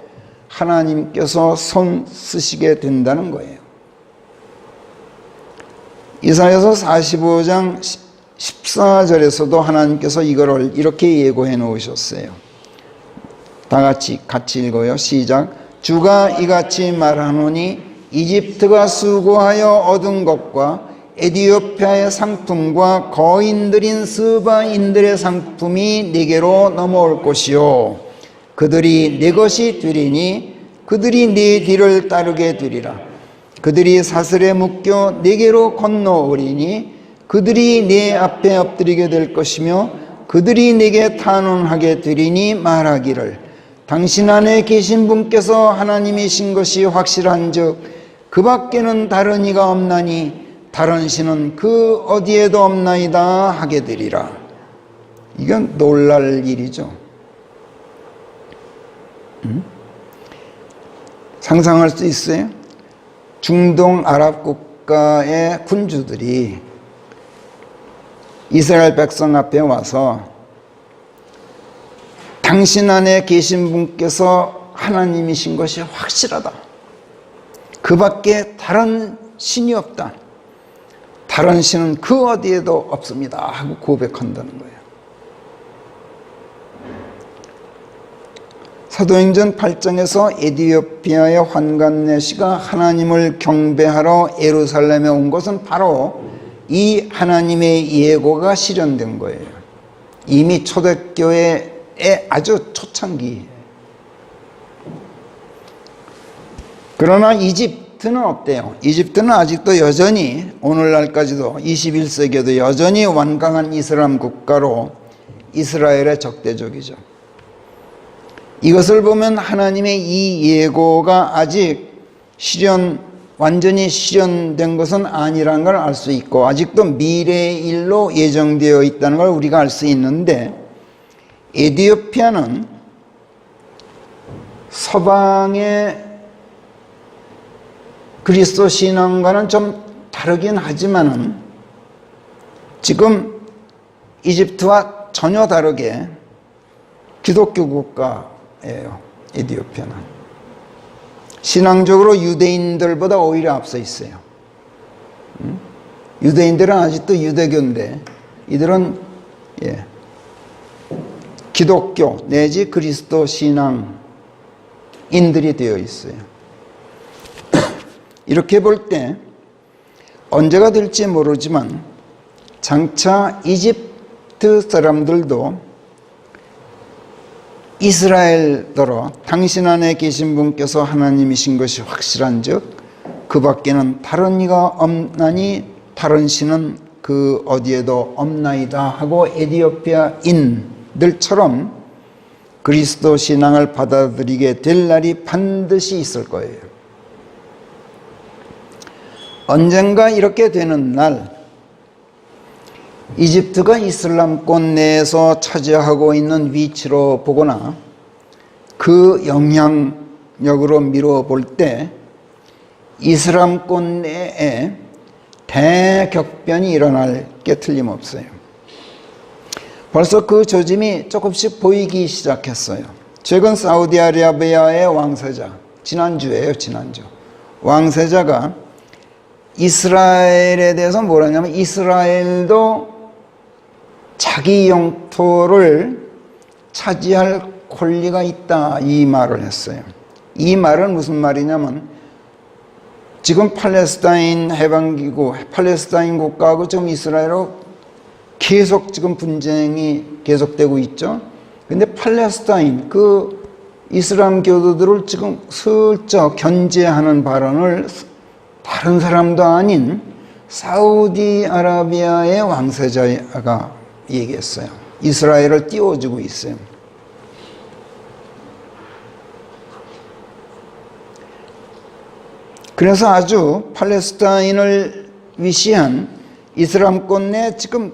하나님께서 손 쓰시게 된다는 거예요. 이사야서 45장 14절에서도 하나님께서 이거를 이렇게 예고해 놓으셨어요. 다 같이 읽어요. 시작. 주가 이같이 말하노니 이집트가 수고하여 얻은 것과 에디오피아의 상품과 거인들인 스바인들의 상품이 네게로 넘어올 것이요 그들이 네 것이 되리니 그들이 네 뒤를 따르게 되리라. 그들이 사슬에 묶여 네게로 건너오리니 그들이 네 앞에 엎드리게 될 것이며 그들이 네게 탄원하게 되리니 말하기를 당신 안에 계신 분께서 하나님이신 것이 확실한즉 그 밖에는 다른 이가 없나니 다른 신은 그 어디에도 없나이다 하게 되리라. 이건 놀랄 일이죠. 상상할 수 있어요? 중동 아랍 국가의 군주들이 이스라엘 백성 앞에 와서 당신 안에 계신 분께서 하나님이신 것이 확실하다. 그 밖에 다른 신이 없다. 다른 신은 그 어디에도 없습니다 하고 고백한다는 거예요. 사도행전 8장에서 에티오피아의 환관네시가 하나님을 경배하러 예루살렘에 온 것은 바로 이 하나님의 예고가 실현된 거예요. 이미 초대교회의 아주 초창기. 그러나 이집트는 어때요? 이집트는 아직도 여전히 오늘날까지도 21세기에도 여전히 완강한 이슬람 국가로 이스라엘의 적대적이죠. 이것을 보면 하나님의 이 예고가 아직 완전히 실현된 것은 아니라는 걸 알 수 있고 아직도 미래의 일로 예정되어 있다는 걸 우리가 알 수 있는데, 에티오피아는 서방의 그리스도 신앙과는 좀 다르긴 하지만은 지금 이집트와 전혀 다르게 기독교 국가예요. 에티오피아는 신앙적으로 유대인들보다 오히려 앞서 있어요. 유대인들은 아직도 유대교인데 이들은 기독교 내지 그리스도 신앙인들이 되어 있어요. 이렇게 볼 때 언제가 될지 모르지만 장차 이집트 사람들도 이스라엘더러 당신 안에 계신 분께서 하나님이신 것이 확실한즉 그 밖에는 다른 이가 없나니 다른 신은 그 어디에도 없나이다 하고 에티오피아인들처럼 그리스도 신앙을 받아들이게 될 날이 반드시 있을 거예요. 언젠가 이렇게 되는 날, 이집트가 이슬람권 내에서 차지하고 있는 위치로 보거나 그 영향력으로 미뤄볼 때 이슬람권 내에 대격변이 일어날 게 틀림없어요. 벌써 그 조짐이 조금씩 보이기 시작했어요. 최근 사우디아라비아의 왕세자, 지난주예요, 지난주. 왕세자가 이스라엘에 대해서 뭐라냐면 이스라엘도 자기 영토를 차지할 권리가 있다, 이 말을 했어요. 이 말은 무슨 말이냐면 지금 팔레스타인 해방기구, 팔레스타인 국가하고 지금 이스라엘하고 계속 지금 분쟁이 계속되고 있죠. 근데 팔레스타인 그 이슬람 교도들을 지금 슬쩍 견제하는 발언을 다른 사람도 아닌 사우디아라비아의 왕세자가 얘기했어요. 이스라엘을 띄워주고 있어요. 그래서 아주 팔레스타인을 위시한 이슬람권 내 지금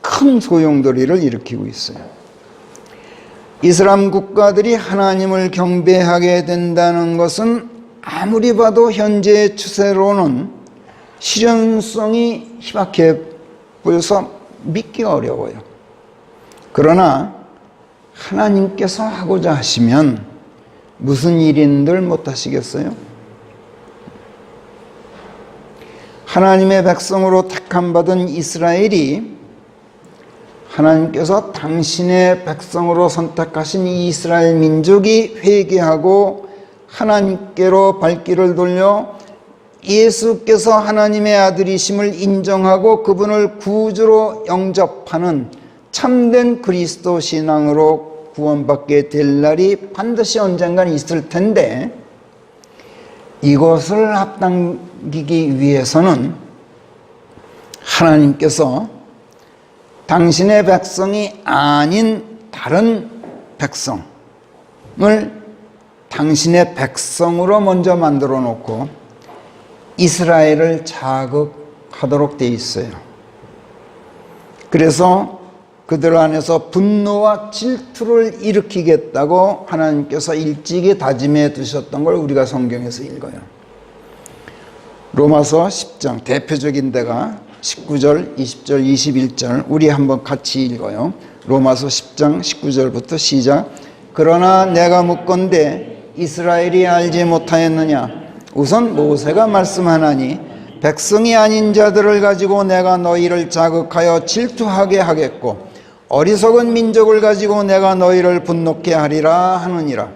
큰 소용돌이를 일으키고 있어요. 이슬람 국가들이 하나님을 경배하게 된다는 것은 아무리 봐도 현재의 추세로는 실현성이 희박해 보여서 믿기가 어려워요. 그러나 하나님께서 하고자 하시면 무슨 일인들 못하시겠어요? 하나님의 백성으로 택함받은 이스라엘이 하나님께서 당신의 백성으로 선택하신 이 이스라엘 민족이 회개하고 하나님께로 발길을 돌려 예수께서 하나님의 아들이심을 인정하고 그분을 구주로 영접하는 참된 그리스도 신앙으로 구원받게 될 날이 반드시 언젠가 있을 텐데, 이것을 앞당기기 위해서는 하나님께서 당신의 백성이 아닌 다른 백성, 당신의 백성으로 먼저 만들어 놓고 이스라엘을 자극하도록 돼 있어요. 그래서 그들 안에서 분노와 질투를 일으키겠다고 하나님께서 일찍이 다짐해 두셨던 걸 우리가 성경에서 읽어요. 로마서 10장 대표적인 데가 19절, 20절, 21절 우리 한번 같이 읽어요. 로마서 10장 19절부터 시작. 그러나 내가 묻건대 이스라엘이 알지 못하였느냐? 우선 모세가 말씀하나니 백성이 아닌 자들을 가지고 내가 너희를 자극하여 질투하게 하겠고 어리석은 민족을 가지고 내가 너희를 분노케 하리라 하느니라.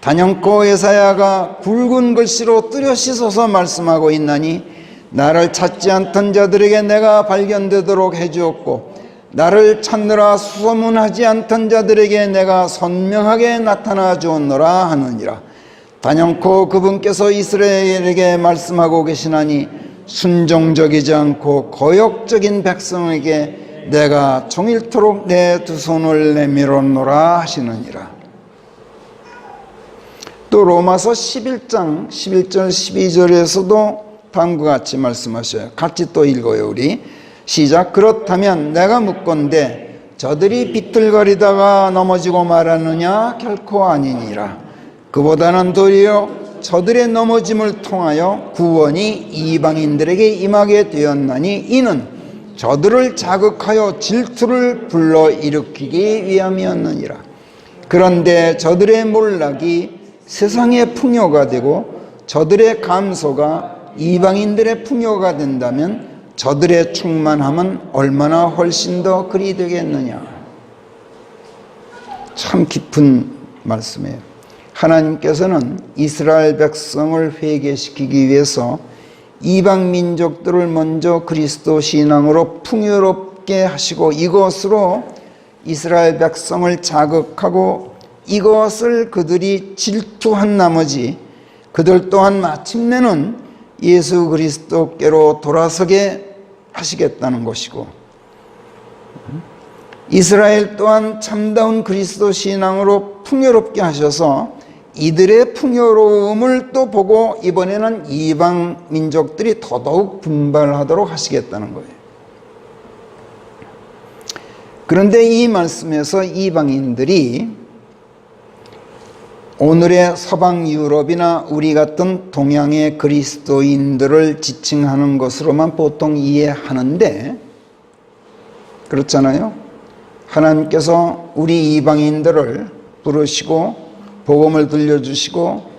단연코 예사야가 굵은 글씨로 뚜렷이 써서 말씀하고 있나니 나를 찾지 않던 자들에게 내가 발견되도록 해주었고 나를 찾느라 수소문하지 않던 자들에게 내가 선명하게 나타나 주었노라 하느니라. 단연코 그분께서 이스라엘에게 말씀하고 계시나니 순종적이지 않고 거역적인 백성에게 내가 종일토록 내 두 손을 내밀었노라 하시느니라. 또 로마서 11장 11절 12절에서도 다음과 같이 말씀하셔요. 같이 또 읽어요 우리. 시작. 그렇다면 내가 묻건대 저들이 비틀거리다가 넘어지고 말하느냐? 결코 아니니라. 그보다는 도리어 저들의 넘어짐을 통하여 구원이 이방인들에게 임하게 되었나니 이는 저들을 자극하여 질투를 불러일으키기 위함이었느니라. 그런데 저들의 몰락이 세상의 풍요가 되고 저들의 감소가 이방인들의 풍요가 된다면 저들의 충만함은 얼마나 훨씬 더 그리 되겠느냐. 참 깊은 말씀이에요. 하나님께서는 이스라엘 백성을 회개시키기 위해서 이방 민족들을 먼저 그리스도 신앙으로 풍요롭게 하시고 이것으로 이스라엘 백성을 자극하고 이것을 그들이 질투한 나머지 그들 또한 마침내는 예수 그리스도께로 돌아서게 하시겠다는 것이고 이스라엘 또한 참다운 그리스도 신앙으로 풍요롭게 하셔서 이들의 풍요로움을 또 보고 이번에는 이방 민족들이 더더욱 분발하도록 하시겠다는 거예요. 그런데 이 말씀에서 이방인들이 오늘의 서방 유럽이나 우리 같은 동양의 그리스도인들을 지칭하는 것으로만 보통 이해하는데 그렇잖아요. 하나님께서 우리 이방인들을 부르시고 복음을 들려주시고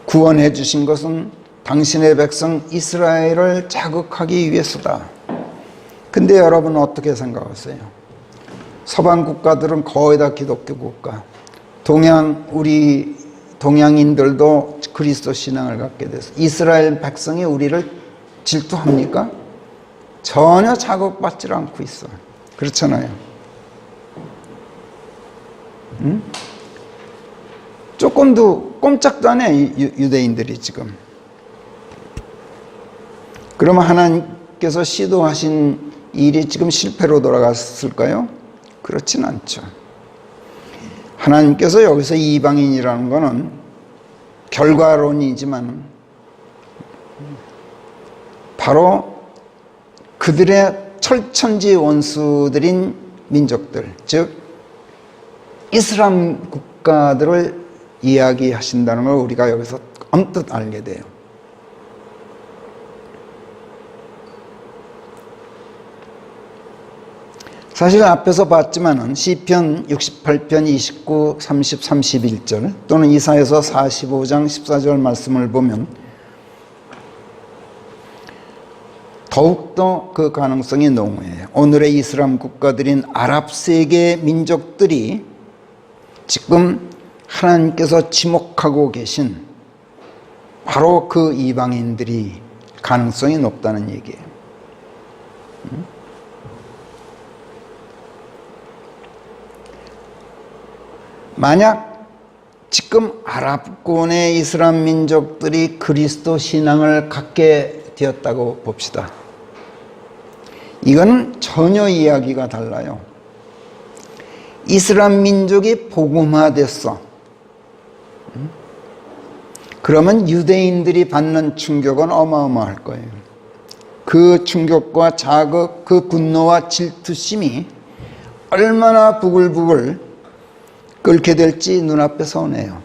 구원해 주신 것은 당신의 백성 이스라엘을 자극하기 위해서다. 근데 여러분 어떻게 생각하세요? 서방 국가들은 거의 다 기독교 국가, 우리 동양인들도 그리스도 신앙을 갖게 돼서 이스라엘 백성이 우리를 질투합니까? 전혀 자극받지 않고 있어요. 그렇잖아요. 응? 조금도 꼼짝도 안 해, 유대인들이 지금. 그러면 하나님께서 시도하신 일이 지금 실패로 돌아갔을까요? 그렇진 않죠. 하나님께서 여기서 이방인이라는 것은 결과론이지만 바로 그들의 철천지 원수들인 민족들, 즉 이슬람 국가들을 이야기하신다는 걸 우리가 여기서 언뜻 알게 돼요. 사실 앞에서 봤지만은 시편 68편 29, 30, 31절 또는 이사야서 45장 14절 말씀을 보면 더욱더 그 가능성이 농후해요. 오늘의 이슬람 국가들인 아랍 세계 민족들이 지금 하나님께서 지목하고 계신 바로 그 이방인들이 가능성이 높다는 얘기예요. 만약 지금 아랍권의 이슬람 민족들이 그리스도 신앙을 갖게 되었다고 봅시다. 이건 전혀 이야기가 달라요. 이슬람 민족이 복음화됐어. 그러면 유대인들이 받는 충격은 어마어마할 거예요. 그 충격과 자극, 그 분노와 질투심이 얼마나 부글부글 끓게 될지 눈앞에 서네요.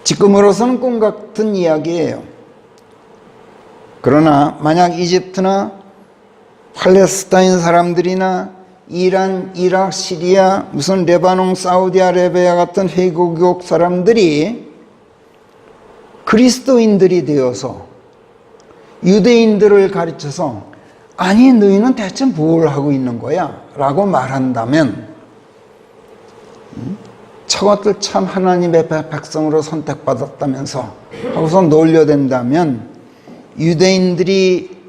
지금으로서는 꿈 같은 이야기예요. 그러나 만약 이집트나 팔레스타인 사람들이나 이란, 이라크, 시리아, 무슨 레바논, 사우디아라비아 같은 회교국 사람들이 그리스도인들이 되어서 유대인들을 가르쳐서 아니 너희는 대체 뭘 하고 있는 거야? 라고 말한다면 저것들 참 하나님의 백성으로 선택받았다면서 하고서 놀려댄다면 유대인들이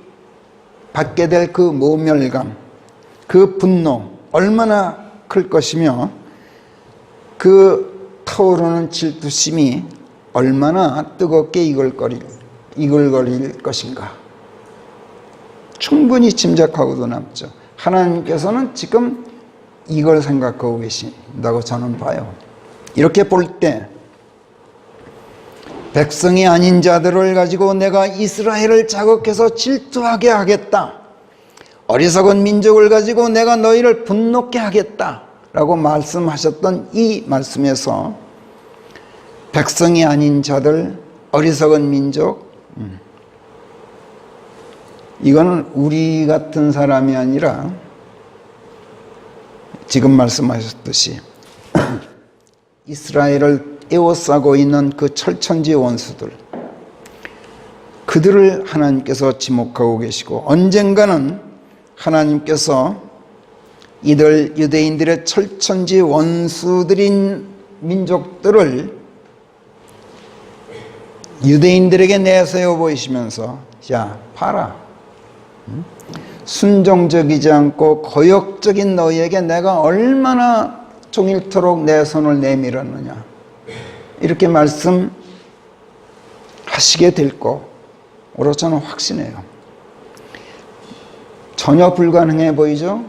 받게 될 그 모멸감, 그 분노 얼마나 클 것이며 그 타오르는 질투심이 얼마나 뜨겁게 이글거릴 것인가 충분히 짐작하고도 남죠. 하나님께서는 지금 이걸 생각하고 계신다고 저는 봐요. 이렇게 볼 때 백성이 아닌 자들을 가지고 내가 이스라엘을 자극해서 질투하게 하겠다. 어리석은 민족을 가지고 내가 너희를 분노케 하겠다 라고 말씀하셨던 이 말씀에서 백성이 아닌 자들, 어리석은 민족, 이거는 우리 같은 사람이 아니라 지금 말씀하셨듯이 이스라엘을 에워싸고 있는 그 철천지 원수들, 그들을 하나님께서 지목하고 계시고 언젠가는 하나님께서 이들 유대인들의 철천지 원수들인 민족들을 유대인들에게 내세워 보이시면서 야 봐라, 순종적이지 않고 거역적인 너희에게 내가 얼마나 종일토록 내 손을 내밀었느냐 이렇게 말씀하시게 될 거로 저는 확신해요. 전혀 불가능해 보이죠?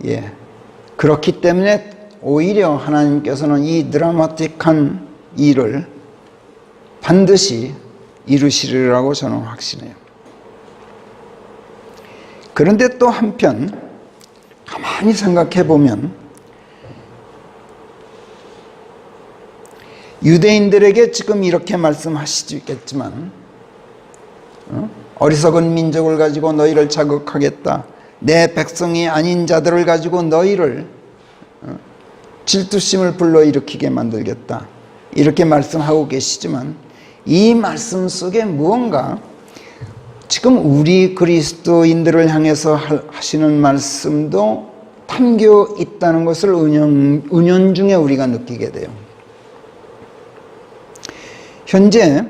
예. 그렇기 때문에 오히려 하나님께서는 이 드라마틱한 일을 반드시 이루시리라고 저는 확신해요. 그런데 또 한편 가만히 생각해 보면 유대인들에게 지금 이렇게 말씀하시겠지만 어리석은 민족을 가지고 너희를 자극하겠다. 내 백성이 아닌 자들을 가지고 너희를 질투심을 불러일으키게 만들겠다. 이렇게 말씀하고 계시지만 이 말씀 속에 무언가 지금 우리 그리스도인들을 향해서 하시는 말씀도 담겨 있다는 것을 은연중에 우리가 느끼게 돼요. 현재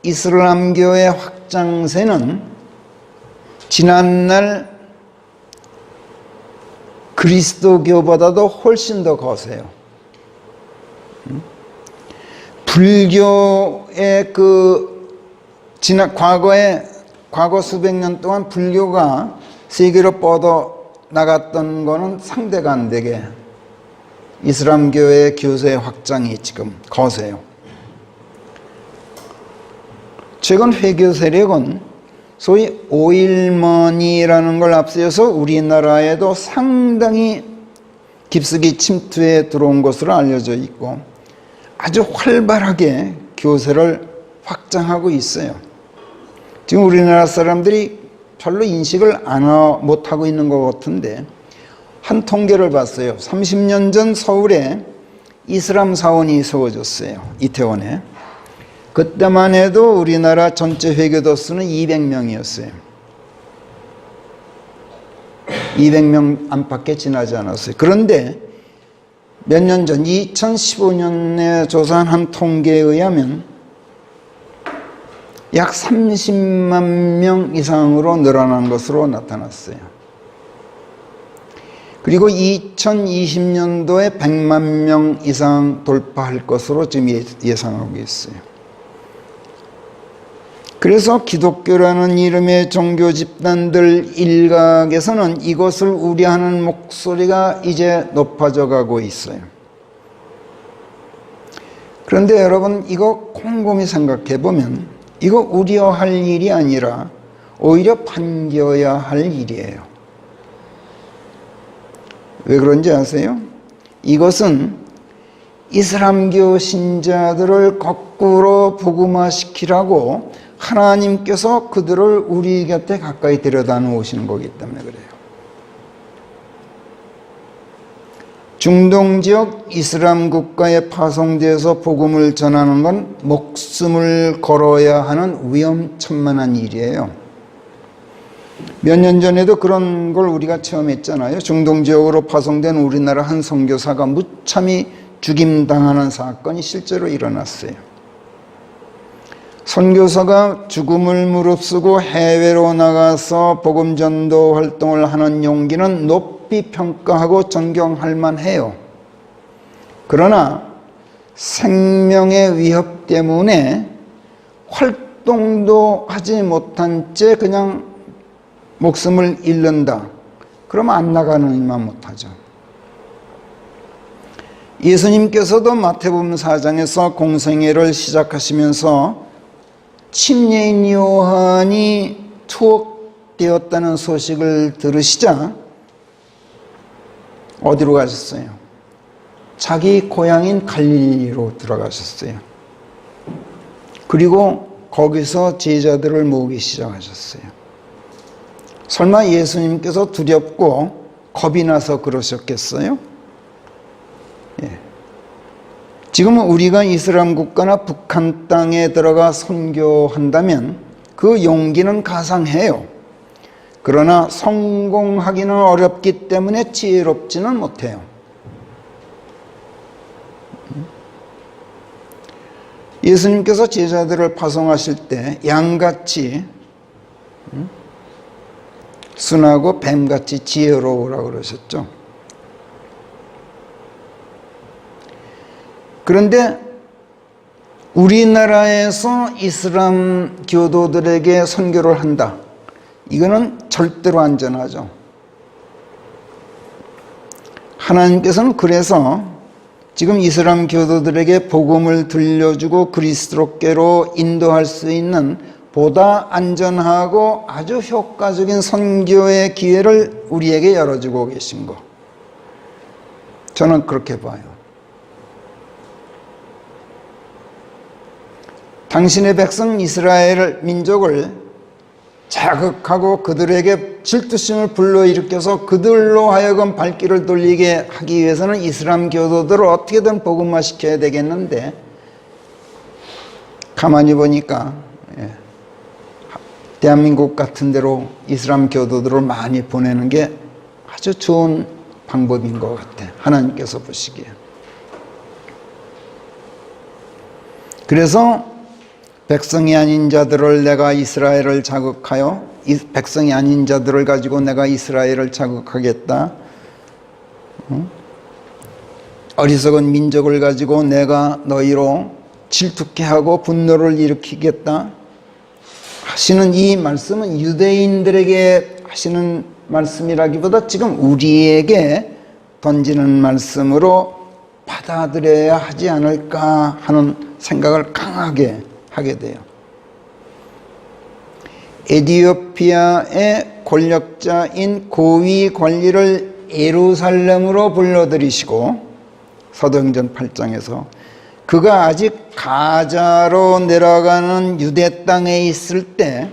이슬람교의 확장세는 지난날 그리스도교보다도 훨씬 더 거세요. 불교의 과거 수백 년 동안 불교가 세계로 뻗어 나갔던 거는 상대가 안 되게 이슬람교의 교세 확장이 지금 거세요. 최근 회교 세력은 소위 오일머니라는 걸 앞세워서 우리나라에도 상당히 깊숙이 침투해 들어온 것으로 알려져 있고 아주 활발하게 교세를 확장하고 있어요. 지금 우리나라 사람들이 별로 인식을 못하고 있는 것 같은데 한 통계를 봤어요. 30년 전 서울에 이슬람 사원이 세워졌어요. 이태원에. 그때만 해도 우리나라 전체 회교도 수는 200명이었어요. 200명 안팎에 지나지 않았어요. 그런데 몇 년 전 2015년에 조사한 한 통계에 의하면 약 30만 명 이상으로 늘어난 것으로 나타났어요. 그리고 2020년도에 100만 명 이상 돌파할 것으로 지금 예상하고 있어요. 그래서 기독교라는 이름의 종교 집단들 일각에서는 이것을 우려하는 목소리가 이제 높아져 가고 있어요. 그런데 여러분, 이거 곰곰이 생각해 보면 이거 우려할 일이 아니라 오히려 반겨야 할 일이에요. 왜 그런지 아세요? 이것은 이슬람교 신자들을 거꾸로 복음화시키라고 하나님께서 그들을 우리 곁에 가까이 데려다 놓으시는 거기 때문에 그래요. 중동 지역 이슬람 국가에 파송되어서 복음을 전하는 건 목숨을 걸어야 하는 위험천만한 일이에요. 몇 년 전에도 그런 걸 우리가 체험했잖아요. 중동 지역으로 파송된 우리나라 한 선교사가 무참히 죽임당하는 사건이 실제로 일어났어요. 선교사가 죽음을 무릅쓰고 해외로 나가서 복음 전도 활동을 하는 용기는 높이 평가하고 존경할 만해요. 그러나 생명의 위협 때문에 활동도 하지 못한 채 그냥 목숨을 잃는다. 그러면 안 나가는 일만 못하죠. 예수님께서도 마태복음 4장에서 공생애를 시작하시면서 침례인 요한이 투옥되었다는 소식을 들으시자 어디로 가셨어요? 자기 고향인 갈릴리로 들어가셨어요. 그리고 거기서 제자들을 모으기 시작하셨어요. 설마 예수님께서 두렵고 겁이 나서 그러셨겠어요? 예. 지금 우리가 이슬람 국가나 북한 땅에 들어가 선교한다면 그 용기는 가상해요. 그러나 성공하기는 어렵기 때문에 지혜롭지는 못해요. 예수님께서 제자들을 파송하실 때 양같이 순하고 뱀같이 지혜로우라고 그러셨죠. 그런데 우리나라에서 이슬람 교도들에게 선교를 한다. 이거는 절대로 안전하죠. 하나님께서는 그래서 지금 이슬람 교도들에게 복음을 들려주고 그리스도께로 인도할 수 있는 보다 안전하고 아주 효과적인 선교의 기회를 우리에게 열어주고 계신 거. 저는 그렇게 봐요. 당신의 백성 이스라엘 민족을 자극하고 그들에게 질투심을 불러일으켜서 그들로 하여금 발길을 돌리게 하기 위해서는 이슬람 교도들을 어떻게든 복음화시켜야 되겠는데 가만히 보니까 대한민국 같은 데로 이슬람 교도들을 많이 보내는 게 아주 좋은 방법인 것 같아. 하나님께서 보시기에. 그래서 백성이 아닌 자들을 내가 이스라엘을 자극하여 백성이 아닌 자들을 가지고 내가 이스라엘을 자극하겠다. 어리석은 민족을 가지고 내가 너희로 질투케 하고 분노를 일으키겠다 하시는 이 말씀은 유대인들에게 하시는 말씀이라기보다 지금 우리에게 던지는 말씀으로 받아들여야 하지 않을까 하는 생각을 강하게 하게 돼요. 에티오피아의 권력자인 고위 관리를 예루살렘으로 불러들이시고 사도행전 8장에서 그가 아직 가자로 내려가는 유대 땅에 있을 때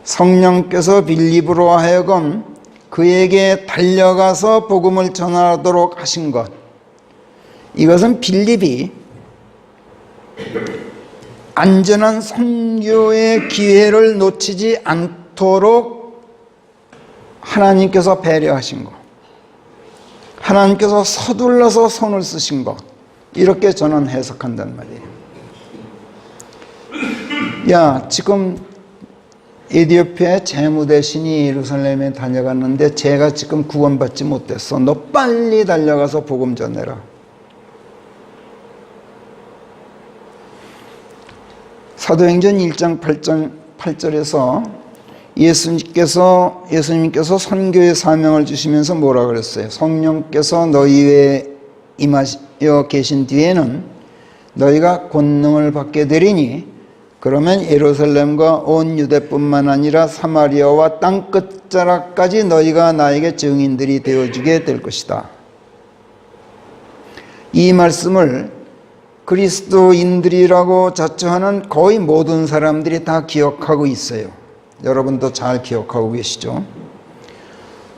성령께서 빌립으로 하여금 그에게 달려가서 복음을 전하도록 하신 것. 이것은 빌립이 안전한 선교의 기회를 놓치지 않도록 하나님께서 배려하신 것. 하나님께서 서둘러서 손을 쓰신 것. 이렇게 저는 해석한단 말이에요. 야, 지금 에티오피아의 재무대신이 예루살렘에 다녀갔는데 제가 지금 구원받지 못했어. 너 빨리 달려가서 복음 전해라. 사도행전 1장 8절에서 예수님께서 선교의 사명을 주시면서 뭐라 그랬어요? 성령께서 너희에 임하여 계신 뒤에는 너희가 권능을 받게 되리니 그러면 예루살렘과 온 유대뿐만 아니라 사마리아와 땅 끝자락까지 너희가 나에게 증인들이 되어주게 될 것이다. 이 말씀을 그리스도인들이라고 자처하는 거의 모든 사람들이 다 기억하고 있어요. 여러분도 잘 기억하고 계시죠?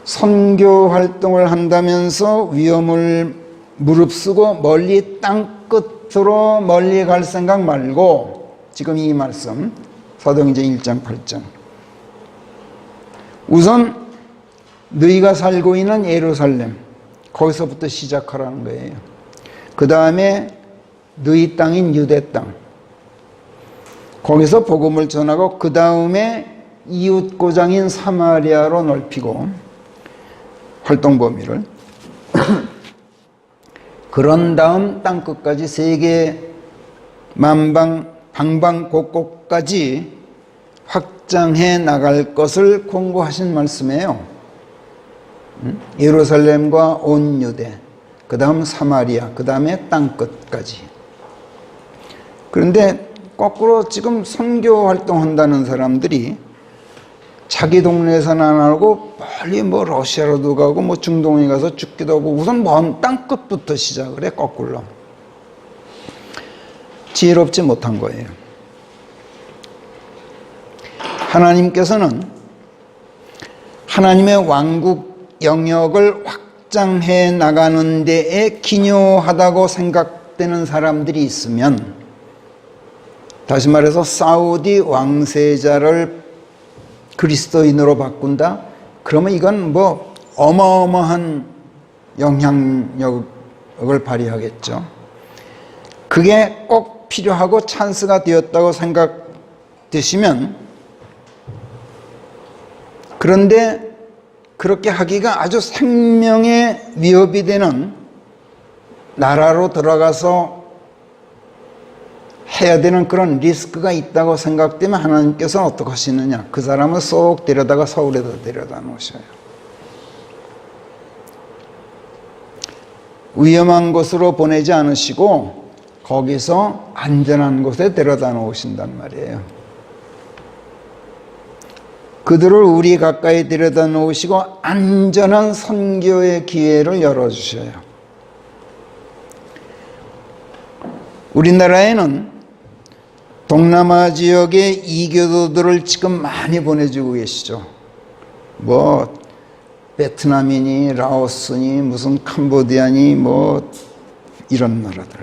선교 활동을 한다면서 위험을 무릅쓰고 멀리 땅 끝으로 멀리 갈 생각 말고 지금 이 말씀 사도행전 1장 8장 우선 너희가 살고 있는 예루살렘 거기서부터 시작하라는 거예요. 그 다음에 너희 땅인 유대 땅 거기서 복음을 전하고 그 다음에 이웃 고장인 사마리아로 넓히고 활동 범위를 그런 다음 땅끝까지 세계 만방 방방곡곡까지 확장해 나갈 것을 공고하신 말씀이에요. 예루살렘과 온 유대, 그 다음 사마리아, 그 다음에 땅끝까지. 그런데 거꾸로 지금 선교 활동한다는 사람들이 자기 동네에서는 안 하고 멀리 뭐 러시아로도 가고 뭐 중동에 가서 죽기도 하고 우선 먼 땅끝부터 시작을 해. 거꾸로 지혜롭지 못한 거예요. 하나님께서는 하나님의 왕국 영역을 확장해 나가는 데에 기묘하다고 생각되는 사람들이 있으면, 다시 말해서 사우디 왕세자를 그리스도인으로 바꾼다? 그러면 이건 뭐 어마어마한 영향력을 발휘하겠죠. 그게 꼭 필요하고 찬스가 되었다고 생각되시면, 그런데 그렇게 하기가 아주 생명의 위협이 되는 나라로 들어가서 해야 되는 그런 리스크가 있다고 생각되면 하나님께서는 어떻게 하시느냐? 그 사람을 쏙 데려다가 서울에다 데려다 놓으셔요. 위험한 곳으로 보내지 않으시고 거기서 안전한 곳에 데려다 놓으신단 말이에요. 그들을 우리 가까이 데려다 놓으시고 안전한 선교의 기회를 열어주셔요. 우리나라에는 동남아 지역의 이교도들을 지금 많이 보내주고 계시죠. 뭐 베트남이니 라오스니 무슨 캄보디아니 뭐 이런 나라들.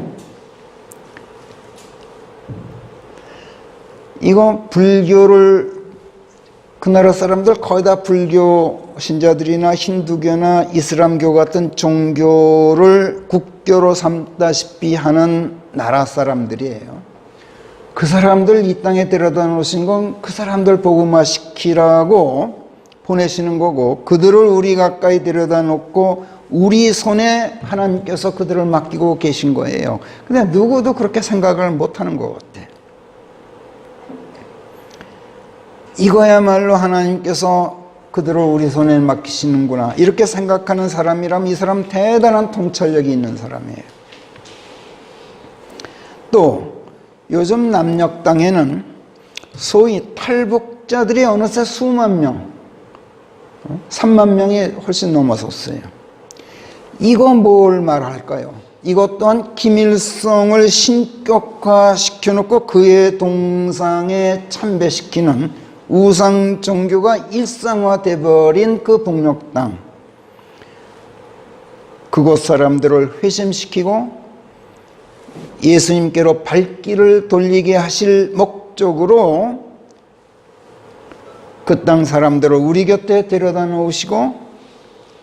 이거 불교를 그 나라 사람들 거의 다 불교 신자들이나 힌두교나 이슬람교 같은 종교를 국교로 삼다시피 하는 나라 사람들이에요. 그 사람들 이 땅에 데려다 놓으신 건 그 사람들 복음화 시키라고 보내시는 거고, 그들을 우리 가까이 데려다 놓고 우리 손에 하나님께서 그들을 맡기고 계신 거예요. 근데 누구도 그렇게 생각을 못하는 것 같아. 이거야말로 하나님께서 그들을 우리 손에 맡기시는구나 이렇게 생각하는 사람이라면 이 사람 대단한 통찰력이 있는 사람이에요. 또 요즘 남녘 땅에는 소위 탈북자들이 어느새 수만 명, 3만 명이 훨씬 넘어섰어요. 이거 뭘 말할까요? 이것 또한 김일성을 신격화시켜놓고 그의 동상에 참배시키는 우상 종교가 일상화돼버린 그 북녘 땅, 그곳 사람들을 회심시키고 예수님께로 발길을 돌리게 하실 목적으로 그 땅 사람들을 우리 곁에 데려다 놓으시고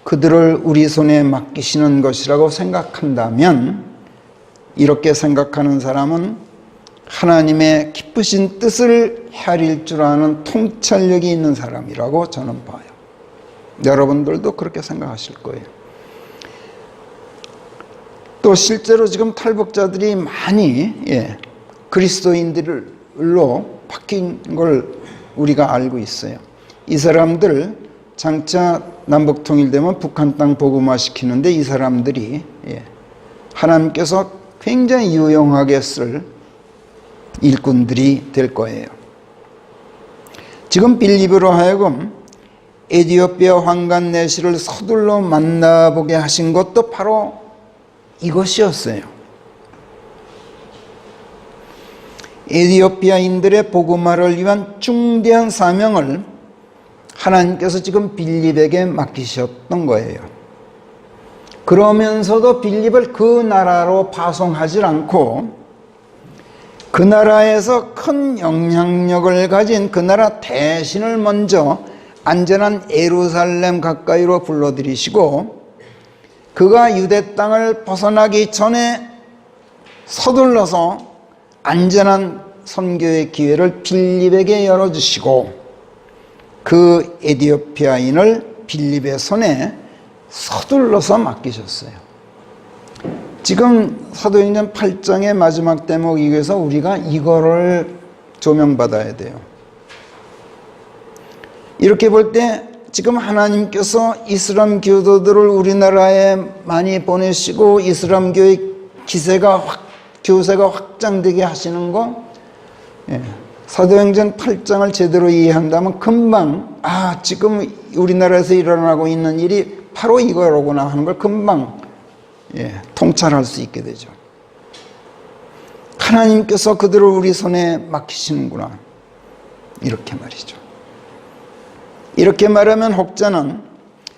그들을 우리 손에 맡기시는 것이라고 생각한다면, 이렇게 생각하는 사람은 하나님의 기쁘신 뜻을 헤아릴 줄 아는 통찰력이 있는 사람이라고 저는 봐요. 여러분들도 그렇게 생각하실 거예요. 또 실제로 지금 탈북자들이 많이 그리스도인들로 바뀐 걸 우리가 알고 있어요. 이 사람들 장차 남북 통일되면 북한 땅 복음화 시키는데 이 사람들이 하나님께서 굉장히 유용하게 쓸 일꾼들이 될 거예요. 지금 빌립으로 하여금 에디오피아 황관 내시를 서둘러 만나보게 하신 것도 바로 이것이었어요. 에디오피아인들의 복음화를 위한 중대한 사명을 하나님께서 지금 빌립에게 맡기셨던 거예요. 그러면서도 빌립을 그 나라로 파송하지 않고 그 나라에서 큰 영향력을 가진 그 나라 대신을 먼저 안전한 예루살렘 가까이로 불러들이시고 그가 유대 땅을 벗어나기 전에 서둘러서 안전한 선교의 기회를 빌립에게 열어주시고 그 에디오피아인을 빌립의 손에 서둘러서 맡기셨어요. 지금 사도행전 8장의 마지막 대목에서 우리가 이거를 조명받아야 돼요. 이렇게 볼 때 지금 하나님께서 이슬람 교도들을 우리나라에 많이 보내시고 이슬람교의 교세가 확장되게 하시는 거, 사도행전 8장을 제대로 이해한다면 금방 지금 우리나라에서 일어나고 있는 일이 바로 이거로구나 하는 걸 금방 통찰할 수 있게 되죠. 하나님께서 그들을 우리 손에 맡기시는구나, 이렇게 말이죠. 이렇게 말하면 혹자는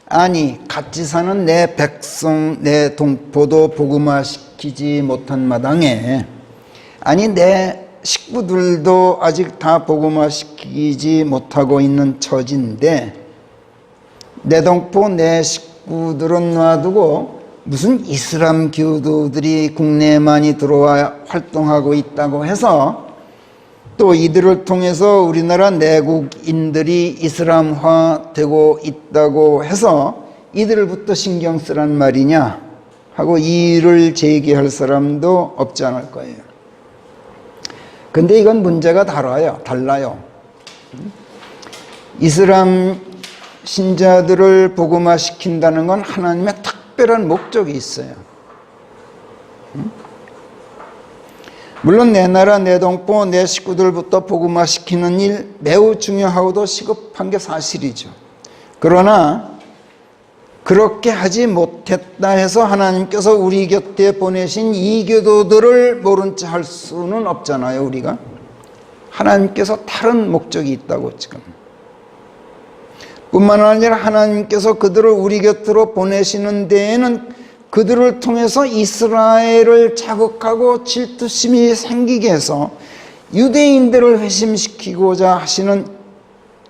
아니 같이 사는 내 백성 내 동포도 복음화시키지 못한 마당에 아니 내 식구들도 아직 다 복음화시키지 못하고 있는 처지인데 내 동포 내 식구들은 놔두고 무슨 이슬람 교도들이 국내에 많이 들어와 활동하고 있다고 해서 또 이들을 통해서 우리나라 내국인들이 이슬람화 되고 있다고 해서 이들부터 신경 쓰란 말이냐 하고 이의를 제기할 사람도 없지 않을 거예요. 근데 이건 문제가 달라요. 이슬람 신자들을 복음화시킨다는 건 하나님의 특별한 목적이 있어요. 물론 내 나라, 내 동포, 내 식구들부터 복음화시키는 일 매우 중요하고도 시급한 게 사실이죠. 그러나 그렇게 하지 못했다 해서 하나님께서 우리 곁에 보내신 이교도들을 모른 채 할 수는 없잖아요. 우리가 하나님께서 다른 목적이 있다고 지금. 뿐만 아니라 하나님께서 그들을 우리 곁으로 보내시는 데에는 그들을 통해서 이스라엘을 자극하고 질투심이 생기게 해서 유대인들을 회심시키고자 하시는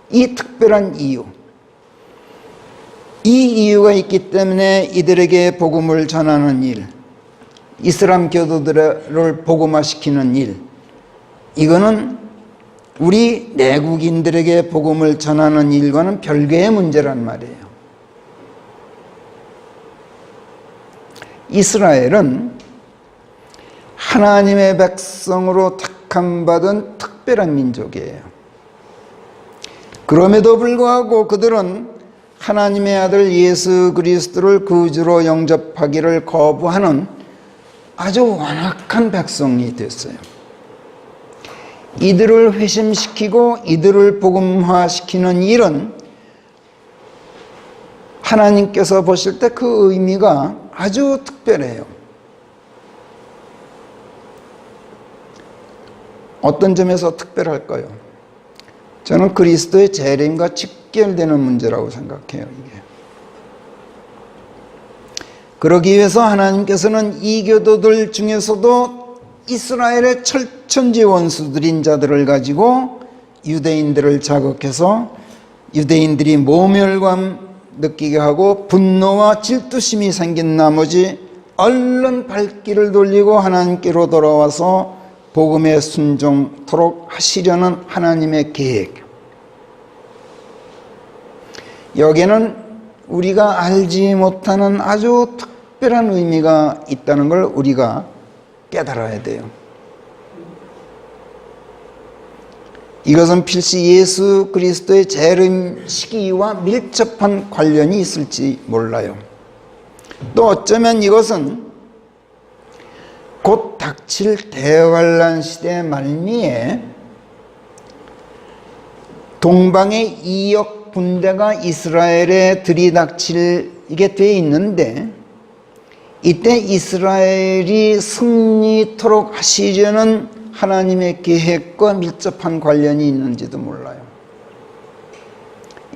이 특별한 이유, 이 이유가 있기 때문에 이들에게 복음을 전하는 일, 이슬람 교도들을 복음화시키는 일, 이거는 우리 내국인들에게 복음을 전하는 일과는 별개의 문제란 말이에요. 이스라엘은 하나님의 백성으로 택함받은 특별한 민족이에요. 그럼에도 불구하고 그들은 하나님의 아들 예수 그리스도를 구주로 영접하기를 거부하는 아주 완악한 백성이 됐어요. 이들을 회심시키고 이들을 복음화시키는 일은 하나님께서 보실 때 그 의미가 아주 특별해요. 어떤 점에서 특별할까요? 저는 그리스도의 재림과 직결되는 문제라고 생각해요. 이게. 그러기 위해서 하나님께서는 이교도들 중에서도 이스라엘의 철천지 원수들인 자들을 가지고 유대인들을 자극해서 유대인들이 모멸감 느끼게 하고 분노와 질투심이 생긴 나머지 얼른 발길을 돌리고 하나님께로 돌아와서 복음에 순종토록 하시려는 하나님의 계획. 여기에는 우리가 알지 못하는 아주 특별한 의미가 있다는 걸 우리가 깨달아야 돼요. 이것은 필시 예수 그리스도의 재림 시기와 밀접한 관련이 있을지 몰라요. 또 어쩌면 이것은 곧 닥칠 대환란 시대 말미에 동방의 2억 군대가 이스라엘에 들이닥치게 돼 있는데, 이때 이스라엘이 승리토록 하시려는 하나님의 계획과 밀접한 관련이 있는지도 몰라요.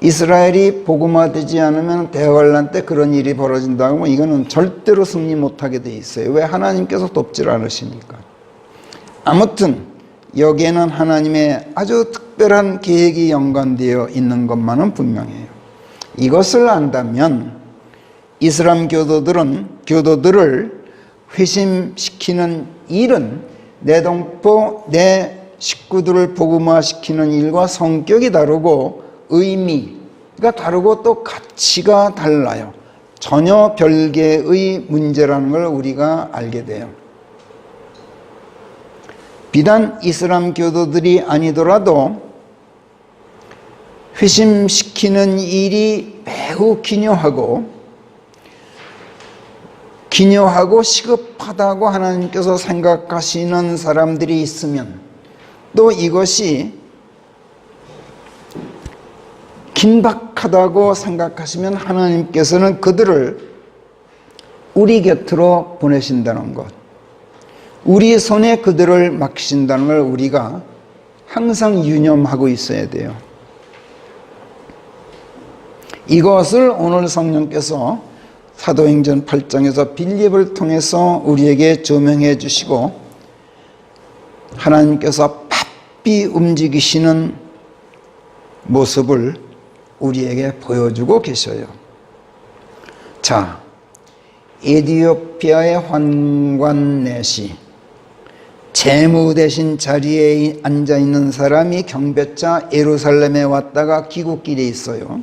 이스라엘이 복음화되지 않으면 대환란 때 그런 일이 벌어진다고 하면 이거는 절대로 승리 못하게 돼 있어요. 왜? 하나님께서 돕질 않으시니까. 아무튼 여기에는 하나님의 아주 특별한 계획이 연관되어 있는 것만은 분명해요. 이것을 안다면 이슬람 교도들을 회심시키는 일은 내 동포, 내 식구들을 복음화시키는 일과 성격이 다르고 의미가 다르고 또 가치가 달라요. 전혀 별개의 문제라는 걸 우리가 알게 돼요. 비단 이슬람 교도들이 아니더라도 회심시키는 일이 매우 기묘하고 시급하다고 하나님께서 생각하시는 사람들이 있으면, 또 이것이 긴박하다고 생각하시면 하나님께서는 그들을 우리 곁으로 보내신다는 것, 우리 손에 그들을 맡기신다는 걸 우리가 항상 유념하고 있어야 돼요. 이것을 오늘 성령께서 사도행전 8장에서 빌립을 통해서 우리에게 조명해 주시고, 하나님께서 바삐 움직이시는 모습을 우리에게 보여주고 계셔요. 자, 에티오피아의 환관넷이 재무 대신 자리에 앉아있는 사람이 경배차 예루살렘에 왔다가 귀국길에 있어요.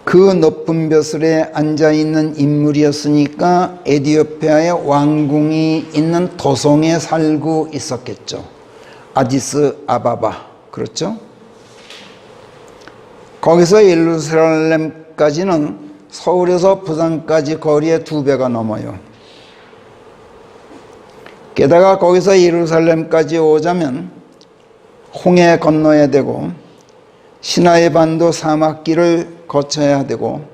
그 높은 벼슬에 앉아있는 인물이었으니까 에티오피아의 왕궁이 있는 도성에 살고 있었겠죠. 아디스 아바바, 그렇죠? 거기서 예루살렘까지는 서울에서 부산까지 거리의 2배가 넘어요. 게다가 거기서 예루살렘까지 오자면 홍해 건너야 되고 시나이 반도 사막길을 거쳐야 되고,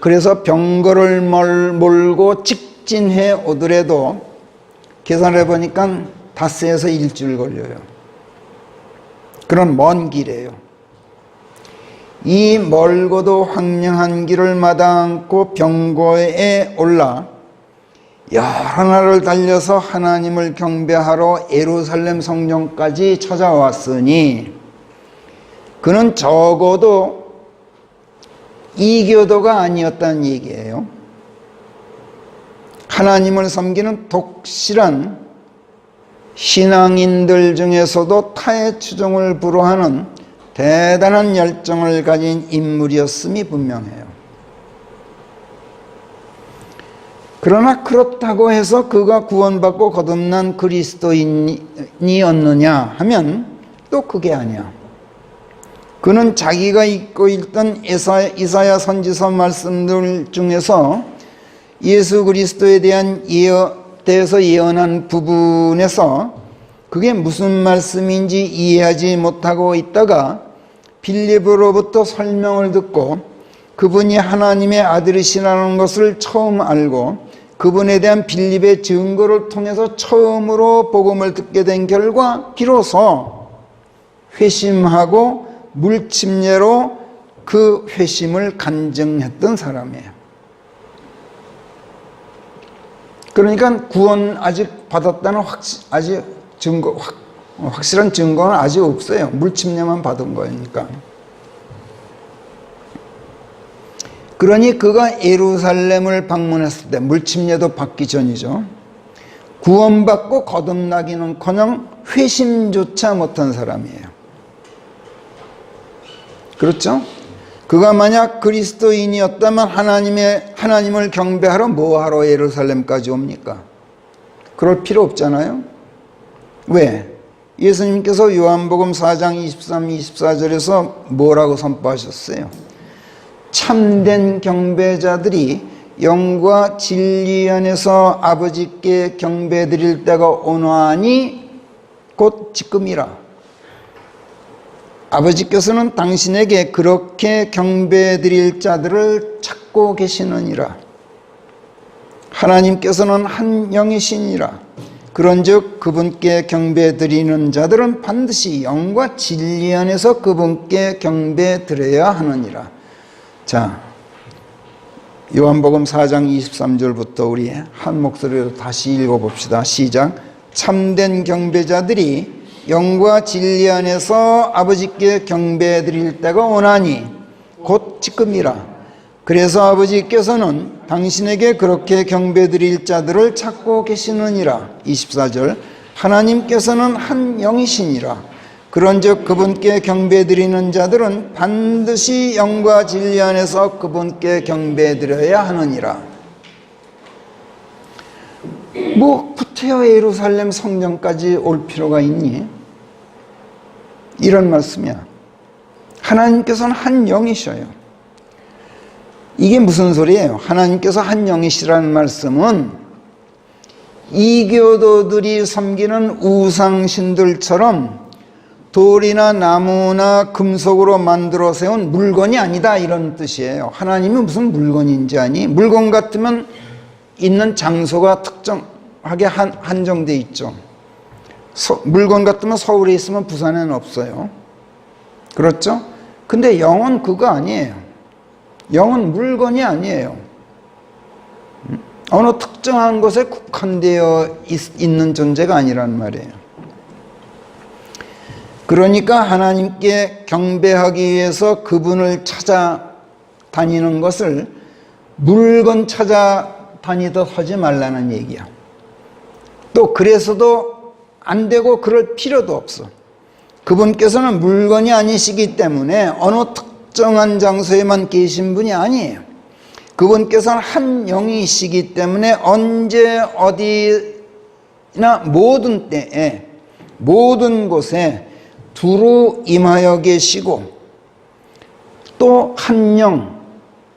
그래서 병거를 몰고 직진해 오더라도 계산해 보니까 닷새에서 일주일 걸려요. 그런 먼 길이에요. 이 멀고도 황량한 길을 마다않고 병거에 올라 여러 날을 달려서 하나님을 경배하러 예루살렘 성전까지 찾아왔으니 그는 적어도 이교도가 아니었다는 얘기예요. 하나님을 섬기는 독실한 신앙인들 중에서도 타의 추종을 불허하는 대단한 열정을 가진 인물이었음이 분명해요. 그러나 그렇다고 해서 그가 구원받고 거듭난 그리스도인이었느냐 하면 또 그게 아니야. 그는 자기가 읽고 있던 이사야 선지서 말씀들 중에서 예수 그리스도에 대해서 예언한 부분에서 그게 무슨 말씀인지 이해하지 못하고 있다가 빌립으로부터 설명을 듣고 그분이 하나님의 아들이시라는 것을 처음 알고 그분에 대한 빌립의 증거를 통해서 처음으로 복음을 듣게 된 결과 비로소 회심하고 물침례로 그 회심을 간증했던 사람이에요. 그러니까 구원 아직 받았다는 확실한 증거는 아직 없어요. 물침례만 받은 거니까. 그러니 그가 예루살렘을 방문했을 때, 물침례도 받기 전이죠, 구원받고 거듭나기는커녕 회심조차 못한 사람이에요. 그렇죠? 그가 만약 그리스도인이었다면 하나님을 경배하러 뭐하러 예루살렘까지 옵니까? 그럴 필요 없잖아요. 왜? 예수님께서 요한복음 4장 23, 24절에서 뭐라고 선포하셨어요? 참된 경배자들이 영과 진리 안에서 아버지께 경배드릴 때가 오나니 곧 지금이라. 아버지께서는 당신에게 그렇게 경배드릴 자들을 찾고 계시느니라. 하나님께서는 한 영이시니라. 그런즉 그분께 경배드리는 자들은 반드시 영과 진리 안에서 그분께 경배드려야 하느니라. 자, 요한복음 4장 23절부터 우리 한 목소리로 다시 읽어봅시다. 시작. 참된 경배자들이 영과 진리 안에서 아버지께 경배드릴 때가 오나니 곧 지금이라. 그래서 아버지께서는 당신에게 그렇게 경배드릴 자들을 찾고 계시느니라. 24절. 하나님께서는 한 영이시니라. 그런즉 그분께 경배드리는 자들은 반드시 영과 진리 안에서 그분께 경배드려야 하느니라. 뭐 구태여 예루살렘 성전까지 올 필요가 있니? 이런 말씀이야. 하나님께서는 한 영이셔요. 이게 무슨 소리예요? 하나님께서 한 영이시라는 말씀은 이교도들이 섬기는 우상신들처럼 돌이나 나무나 금속으로 만들어 세운 물건이 아니다, 이런 뜻이에요. 하나님이 무슨 물건인지 아니? 물건 같으면 있는 장소가 특정하게 한정돼 있죠. 물건 같으면 서울에 있으면 부산에는 없어요. 그렇죠? 근데 영은 그거 아니에요. 영은 물건이 아니에요. 어느 특정한 곳에 국한되어 있는 존재가 아니란 말이에요. 그러니까 하나님께 경배하기 위해서 그분을 찾아다니는 것을 물건 찾아다니듯 하지 말라는 얘기야. 또 그래서도 안 되고 그럴 필요도 없어. 그분께서는 물건이 아니시기 때문에 어느 특정한 장소에만 계신 분이 아니에요. 그분께서는 한 영이시기 때문에 언제 어디나 모든 때에 모든 곳에 두루 임하여 계시고 또 한 영,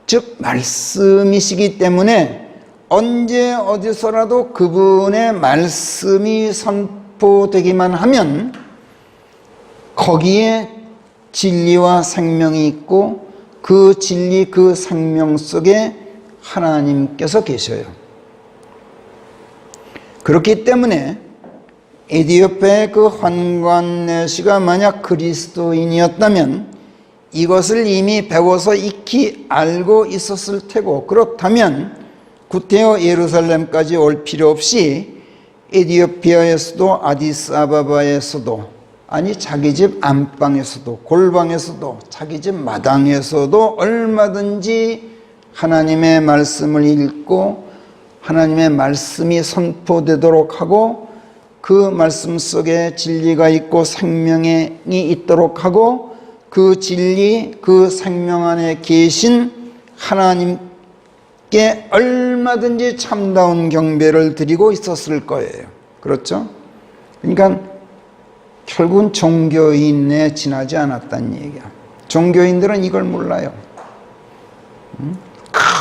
즉 말씀이시기 때문에 언제 어디서라도 그분의 말씀이 선포되기만 하면 거기에 진리와 생명이 있고 그 진리, 그 생명 속에 하나님께서 계셔요. 그렇기 때문에 에디오피아의 그 환관내시가 만약 그리스도인이었다면 이것을 이미 배워서 익히 알고 있었을 테고, 그렇다면 구태여 예루살렘까지 올 필요 없이 에디오피아에서도 아디스아바바에서도, 아니 자기 집 안방에서도 골방에서도 자기 집 마당에서도 얼마든지 하나님의 말씀을 읽고 하나님의 말씀이 선포되도록 하고 그 말씀 속에 진리가 있고 생명이 있도록 하고 그 진리, 그 생명 안에 계신 하나님께 얼마든지 참다운 경배를 드리고 있었을 거예요. 그렇죠? 그러니까 결국은 종교인에 지나지 않았다는 얘기야. 종교인들은 이걸 몰라요.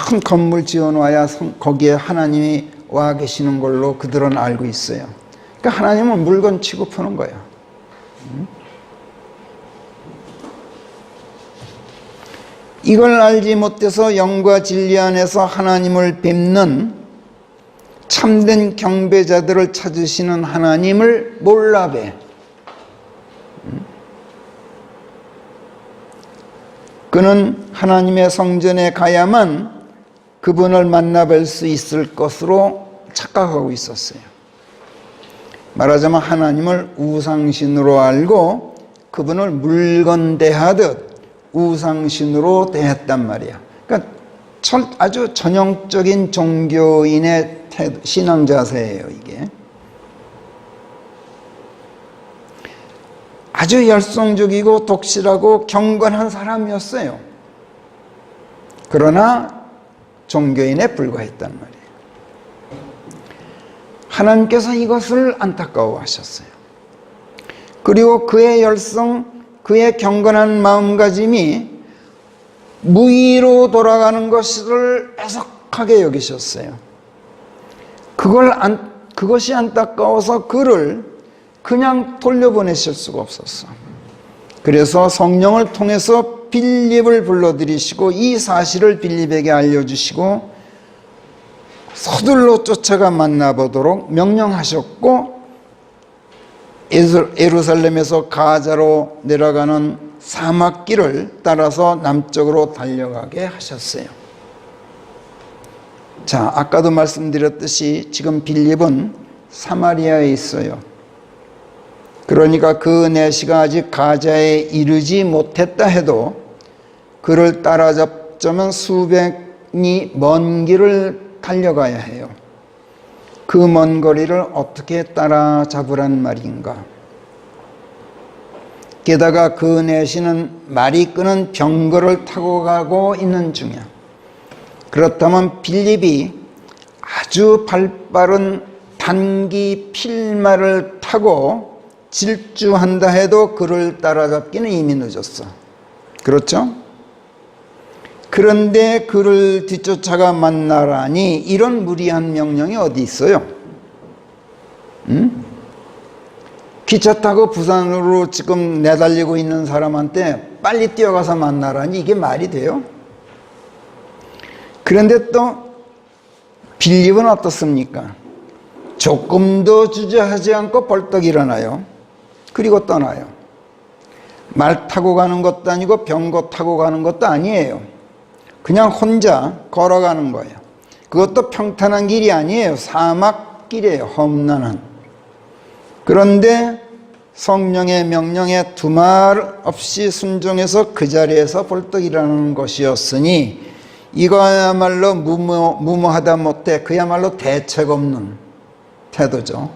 큰 건물 지어놔야 거기에 하나님이 와 계시는 걸로 그들은 알고 있어요. 그러니까 하나님은 물건 취급하는 거야. 이걸 알지 못해서 영과 진리 안에서 하나님을 뵙는 참된 경배자들을 찾으시는 하나님을 몰라 뵈. 그는 하나님의 성전에 가야만 그분을 만나뵐 수 있을 것으로 착각하고 있었어요. 말하자면 하나님을 우상신으로 알고 그분을 물건 대하듯 우상신으로 대했단 말이야. 그러니까 아주 전형적인 종교인의 신앙 자세예요, 이게. 아주 열성적이고 독실하고 경건한 사람이었어요. 그러나 종교인에 불과했단 말이에요. 하나님께서 이것을 안타까워하셨어요. 그리고 그의 열성, 그의 경건한 마음가짐이 무의로 돌아가는 것을 척하게 여기셨어요. 그것이 안타까워서 그를 그냥 돌려보내실 수가 없었어. 그래서 성령을 통해서 빌립을 불러들이시고 이 사실을 빌립에게 알려주시고 서둘러 쫓아가 만나보도록 명령하셨고, 예루살렘에서 가자로 내려가는 사막길을 따라서 남쪽으로 달려가게 하셨어요. 자, 아까도 말씀드렸듯이 지금 빌립은 사마리아에 있어요. 그러니까 그 내시가 아직 가자에 이르지 못했다 해도 그를 따라잡자면 수백리 먼 길을 달려가야 해요. 그 먼 거리를 어떻게 따라잡으란 말인가? 게다가 그 내시는 말이 끄는 병거를 타고 가고 있는 중이야. 그렇다면 빌립이 아주 발빠른 단기 필마를 타고 질주한다 해도 그를 따라잡기는 이미 늦었어. 그렇죠? 그런데 그를 뒤쫓아가 만나라니 이런 무리한 명령이 어디 있어요? 기차 타고 부산으로 지금 내달리고 있는 사람한테 빨리 뛰어가서 만나라니 이게 말이 돼요? 그런데 또 빌립은 어떻습니까? 조금도 주저하지 않고 벌떡 일어나요. 그리고 떠나요. 말 타고 가는 것도 아니고 병거 타고 가는 것도 아니에요. 그냥 혼자 걸어가는 거예요. 그것도 평탄한 길이 아니에요. 사막길이에요. 험난한. 그런데 성령의 명령에 두말 없이 순종해서 그 자리에서 벌떡 일어나는 것이었으니 이거야말로 무모하다 못해 그야말로 대책 없는 태도죠.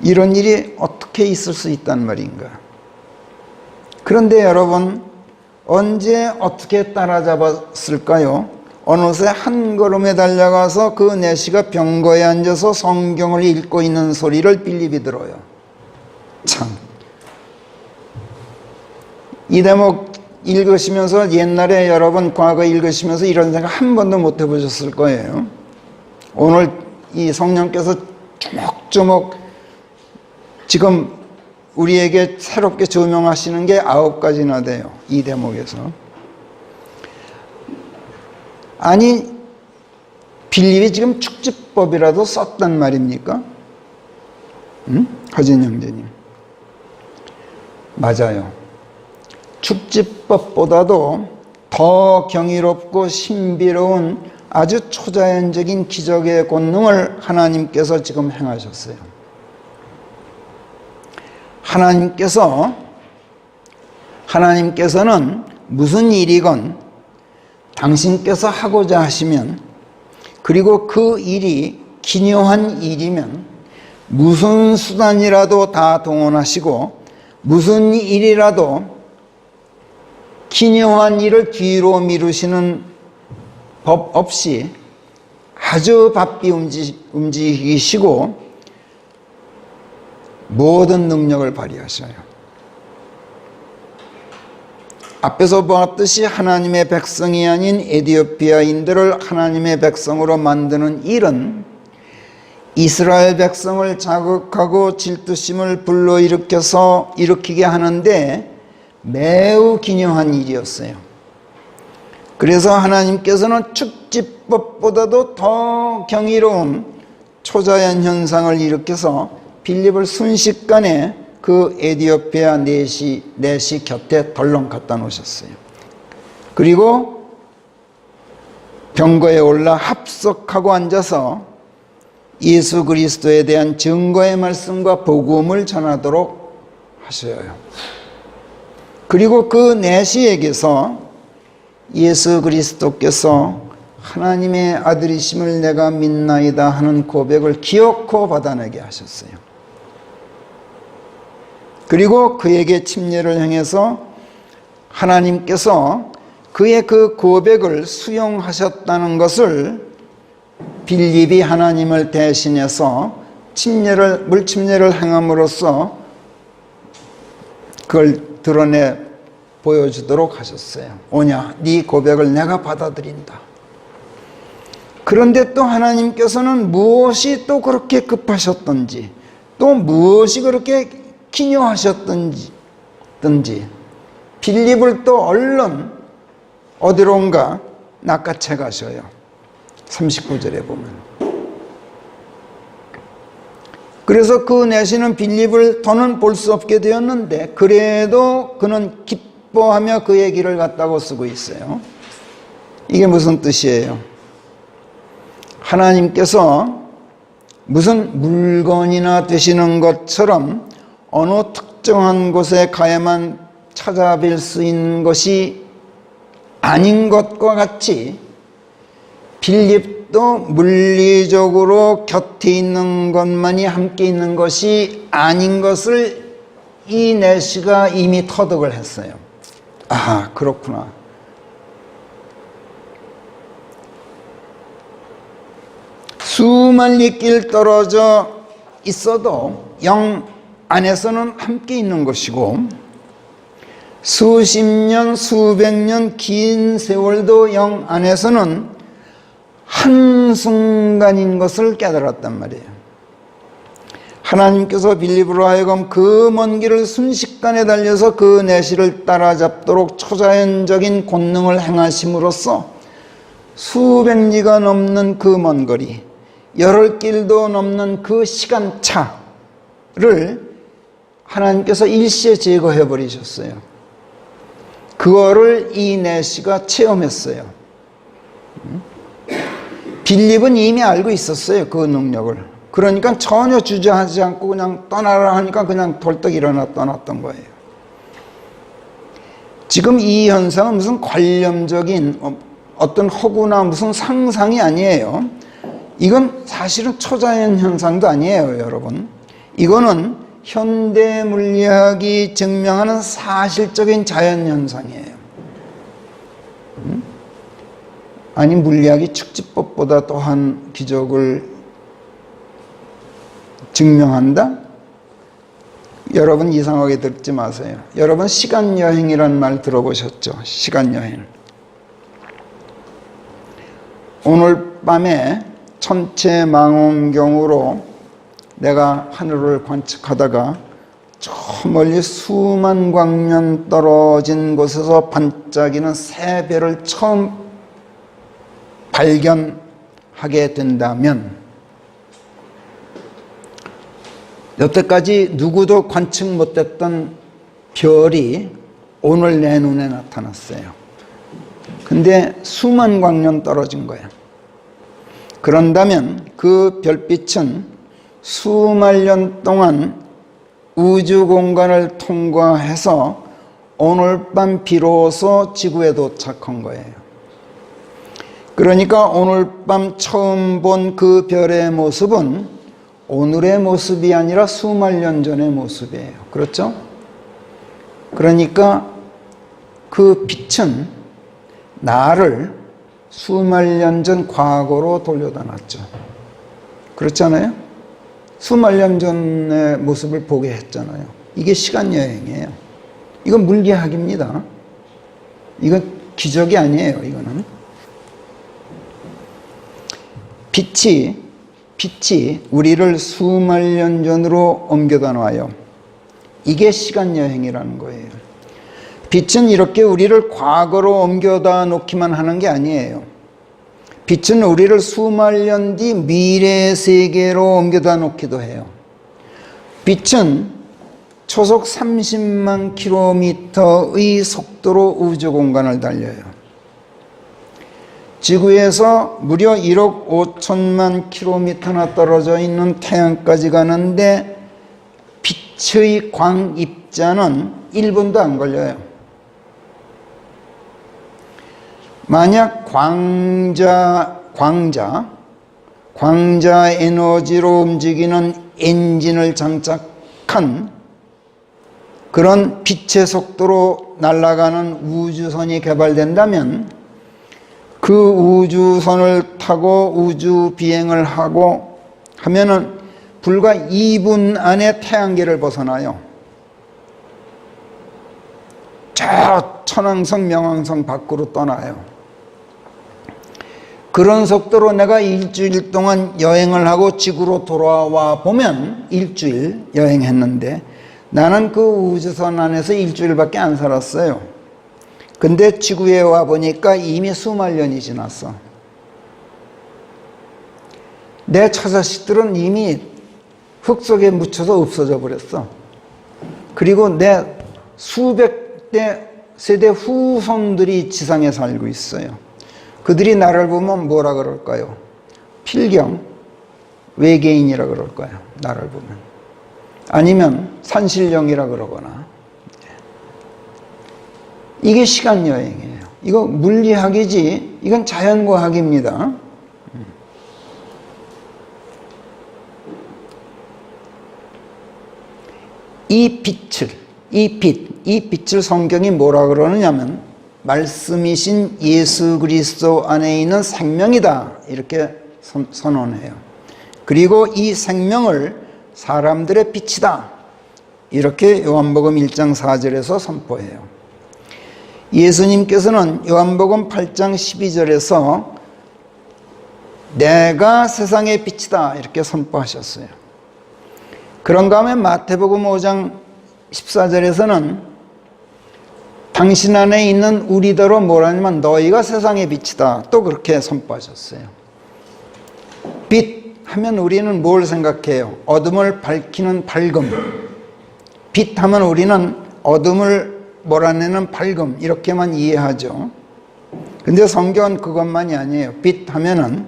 이런 일이 어떻게 있을 수 있단 말인가? 그런데 여러분, 언제 어떻게 따라잡았을까요? 어느새 한 걸음에 달려가서 그 내시가 병거에 앉아서 성경을 읽고 있는 소리를 빌립이 들어요. 참, 이 대목 읽으시면서 옛날에 여러분 과거 읽으시면서 이런 생각 한 번도 못 해보셨을 거예요. 오늘 이 성령께서 조목조목 지금 우리에게 새롭게 조명하시는 게 9가지나 돼요. 이 대목에서. 아니, 빌립이 지금 축지법이라도 썼단 말입니까? 허진 형제님. 맞아요. 축지법보다도 더 경이롭고 신비로운 아주 초자연적인 기적의 권능을 하나님께서 지금 행하셨어요. 하나님께서는 무슨 일이건 당신께서 하고자 하시면, 그리고 그 일이 기묘한 일이면 무슨 수단이라도 다 동원하시고 무슨 일이라도 기묘한 일을 뒤로 미루시는 법 없이 아주 바삐 움직이시고 모든 능력을 발휘하셔요. 앞에서 보았듯이 하나님의 백성이 아닌 에티오피아인들을 하나님의 백성으로 만드는 일은 이스라엘 백성을 자극하고 질투심을 불러일으키게 하는데 매우 기묘한 일이었어요. 그래서 하나님께서는 축지법보다도 더 경이로운 초자연 현상을 일으켜서 빌립을 순식간에 그 에티오피아 내시 곁에 덜렁 갖다 놓으셨어요. 그리고 병거에 올라 합석하고 앉아서 예수 그리스도에 대한 증거의 말씀과 복음을 전하도록 하셔요. 그리고 그 내시에게서 예수 그리스도께서 하나님의 아들이심을 내가 믿나이다 하는 고백을 기어코 받아내게 하셨어요. 그리고 그에게 침례를 행해서 하나님께서 그의 그 고백을 수용하셨다는 것을 빌립이 하나님을 대신해서 물침례를 행함으로써 그걸 드러내 보여주도록 하셨어요. 오냐, 네 고백을 내가 받아들인다. 그런데 또 하나님께서는 무엇이 또 그렇게 급하셨던지, 또 무엇이 그렇게 기묘하셨던지 빌립을 또 얼른 어디론가 낚아채 가셔요. 39절에 보면. 그래서 그 내시는 빌립을 더는 볼 수 없게 되었는데, 그래도 그는 기뻐하며 그의 길을 갔다고 쓰고 있어요. 이게 무슨 뜻이에요? 하나님께서 무슨 물건이나 되시는 것처럼 어느 특정한 곳에 가야만 찾아뵐 수 있는 것이 아닌 것과 같이 빌립도 물리적으로 곁에 있는 것만이 함께 있는 것이 아닌 것을 이 내시가 이미 터득을 했어요. 아, 그렇구나. 수만리 길 떨어져 있어도 영 안에서는 함께 있는 것이고, 수십 년, 수백 년 긴 세월도 영 안에서는 한순간인 것을 깨달았단 말이에요. 하나님께서 빌립으로 하여금 그 먼 길을 순식간에 달려서 그 내시를 따라잡도록 초자연적인 권능을 행하심으로써 수백 리가 넘는 그 먼 거리, 열흘 길도 넘는 그 시간차를 하나님께서 일시에 제거해 버리셨어요. 그거를 이 내시가 체험했어요. 빌립은 이미 알고 있었어요, 그 능력을. 그러니까 전혀 주저하지 않고 그냥 떠나라 하니까 그냥 벌떡 일어나 떠났던 거예요. 지금 이 현상은 무슨 관념적인 어떤 허구나 무슨 상상이 아니에요. 이건 사실은 초자연 현상도 아니에요, 여러분. 이거는 현대 물리학이 증명하는 사실적인 자연 현상이에요. 아니, 물리학이 축지법보다 더한 기적을 증명한다? 여러분 이상하게 듣지 마세요. 여러분 시간여행이라는 말 들어보셨죠? 시간여행. 오늘 밤에 천체망원경으로 내가 하늘을 관측하다가 저 멀리 수만 광년 떨어진 곳에서 반짝이는 새 별을 처음 발견하게 된다면, 여태까지 누구도 관측 못했던 별이 오늘 내 눈에 나타났어요. 근데 수만 광년 떨어진 거예요. 그런다면 그 별빛은 수만 년 동안 우주 공간을 통과해서 오늘 밤 비로소 지구에 도착한 거예요. 그러니까 오늘 밤 처음 본 그 별의 모습은 오늘의 모습이 아니라 수만 년 전의 모습이에요. 그렇죠? 그러니까 그 빛은 나를 수만 년 전 과거로 돌려다 놨죠. 그렇잖아요? 수만 년 전의 모습을 보게 했잖아요. 이게 시간여행이에요. 이건 물리학입니다. 이건 기적이 아니에요, 이거는. 빛이 우리를 수만 년 전으로 옮겨다 놔요. 이게 시간여행이라는 거예요. 빛은 이렇게 우리를 과거로 옮겨다 놓기만 하는 게 아니에요. 빛은 우리를 수만 년 뒤 미래 세계로 옮겨다 놓기도 해요. 빛은 초속 30만 킬로미터의 속도로 우주 공간을 달려요. 지구에서 무려 1억 5천만 킬로미터나 떨어져 있는 태양까지 가는데 빛의 광입자는 1분도 안 걸려요. 만약 광자 에너지로 움직이는 엔진을 장착한 그런 빛의 속도로 날아가는 우주선이 개발된다면 그 우주선을 타고 우주 비행을 하고 하면은 불과 2분 안에 태양계를 벗어나요. 저 천왕성 명왕성 밖으로 떠나요. 그런 속도로 내가 일주일 동안 여행을 하고 지구로 돌아와 보면 일주일 여행했는데 나는 그 우주선 안에서 일주일밖에 안 살았어요. 근데 지구에 와 보니까 이미 수만 년이 지났어. 내 처자식들은 이미 흙 속에 묻혀서 없어져 버렸어. 그리고 내 수백 대 세대 후손들이 지상에 살고 있어요. 그들이 나를 보면 뭐라 그럴까요? 필경, 외계인이라 그럴 거예요. 나를 보면. 아니면 산신령이라 그러거나. 이게 시간여행이에요. 이거 물리학이지, 이건 자연과학입니다. 이 빛을 성경이 뭐라 그러느냐면 말씀이신 예수 그리스도 안에 있는 생명이다 이렇게 선언해요. 그리고 이 생명을 사람들의 빛이다 이렇게 요한복음 1장 4절에서 선포해요. 예수님께서는 요한복음 8장 12절에서 내가 세상의 빛이다 이렇게 선포하셨어요. 그런가 하면 마태복음 5장 14절에서는 당신 안에 있는 우리더러 뭐라냐면 너희가 세상의 빛이다 또 그렇게 선포하셨어요. 빛 하면 우리는 뭘 생각해요? 어둠을 밝히는 밝음. 빛 하면 우리는 어둠을 몰아내는 밝음 이렇게만 이해하죠. 근데 성경은 그것만이 아니에요. 빛 하면은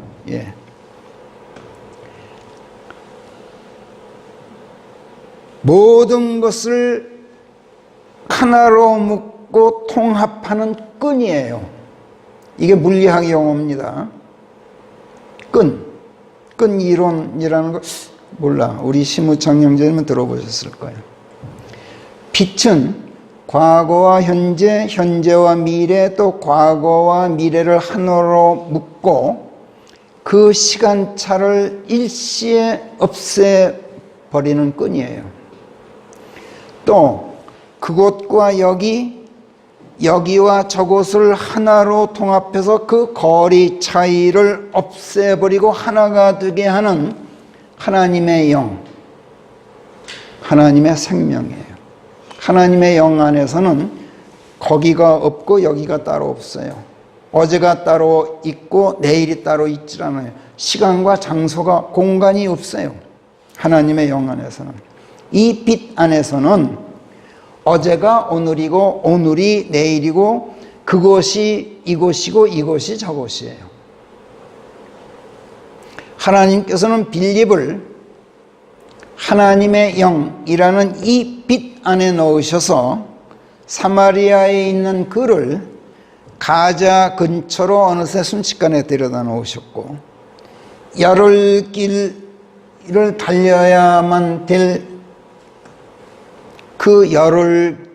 모든 것을 하나로 묶고 통합하는 끈이에요. 이게 물리학 용어입니다. 끈 이론이라는 거 몰라. 우리 심우창 형제님은 들어보셨을 거예요. 빛은 과거와 현재, 현재와 미래, 또 과거와 미래를 하나로 묶고 그 시간차를 일시에 없애버리는 끈이에요. 또 그곳과 여기와 저곳을 하나로 통합해서 그 거리 차이를 없애버리고 하나가 되게 하는 하나님의 영, 하나님의 생명이에요. 하나님의 영 안에서는 거기가 없고 여기가 따로 없어요. 어제가 따로 있고 내일이 따로 있질 않아요. 시간과 장소가 공간이 없어요. 하나님의 영 안에서는. 이 빛 안에서는 어제가 오늘이고 오늘이 내일이고 그것이 이곳이고 이것이 저곳이에요. 하나님께서는 빌립을 하나님의 영이라는 이 빛 안에 넣으셔서 사마리아에 있는 그를 가자 근처로 어느새 순식간에 데려다 놓으셨고 열흘 길을 달려야만 될 그 열흘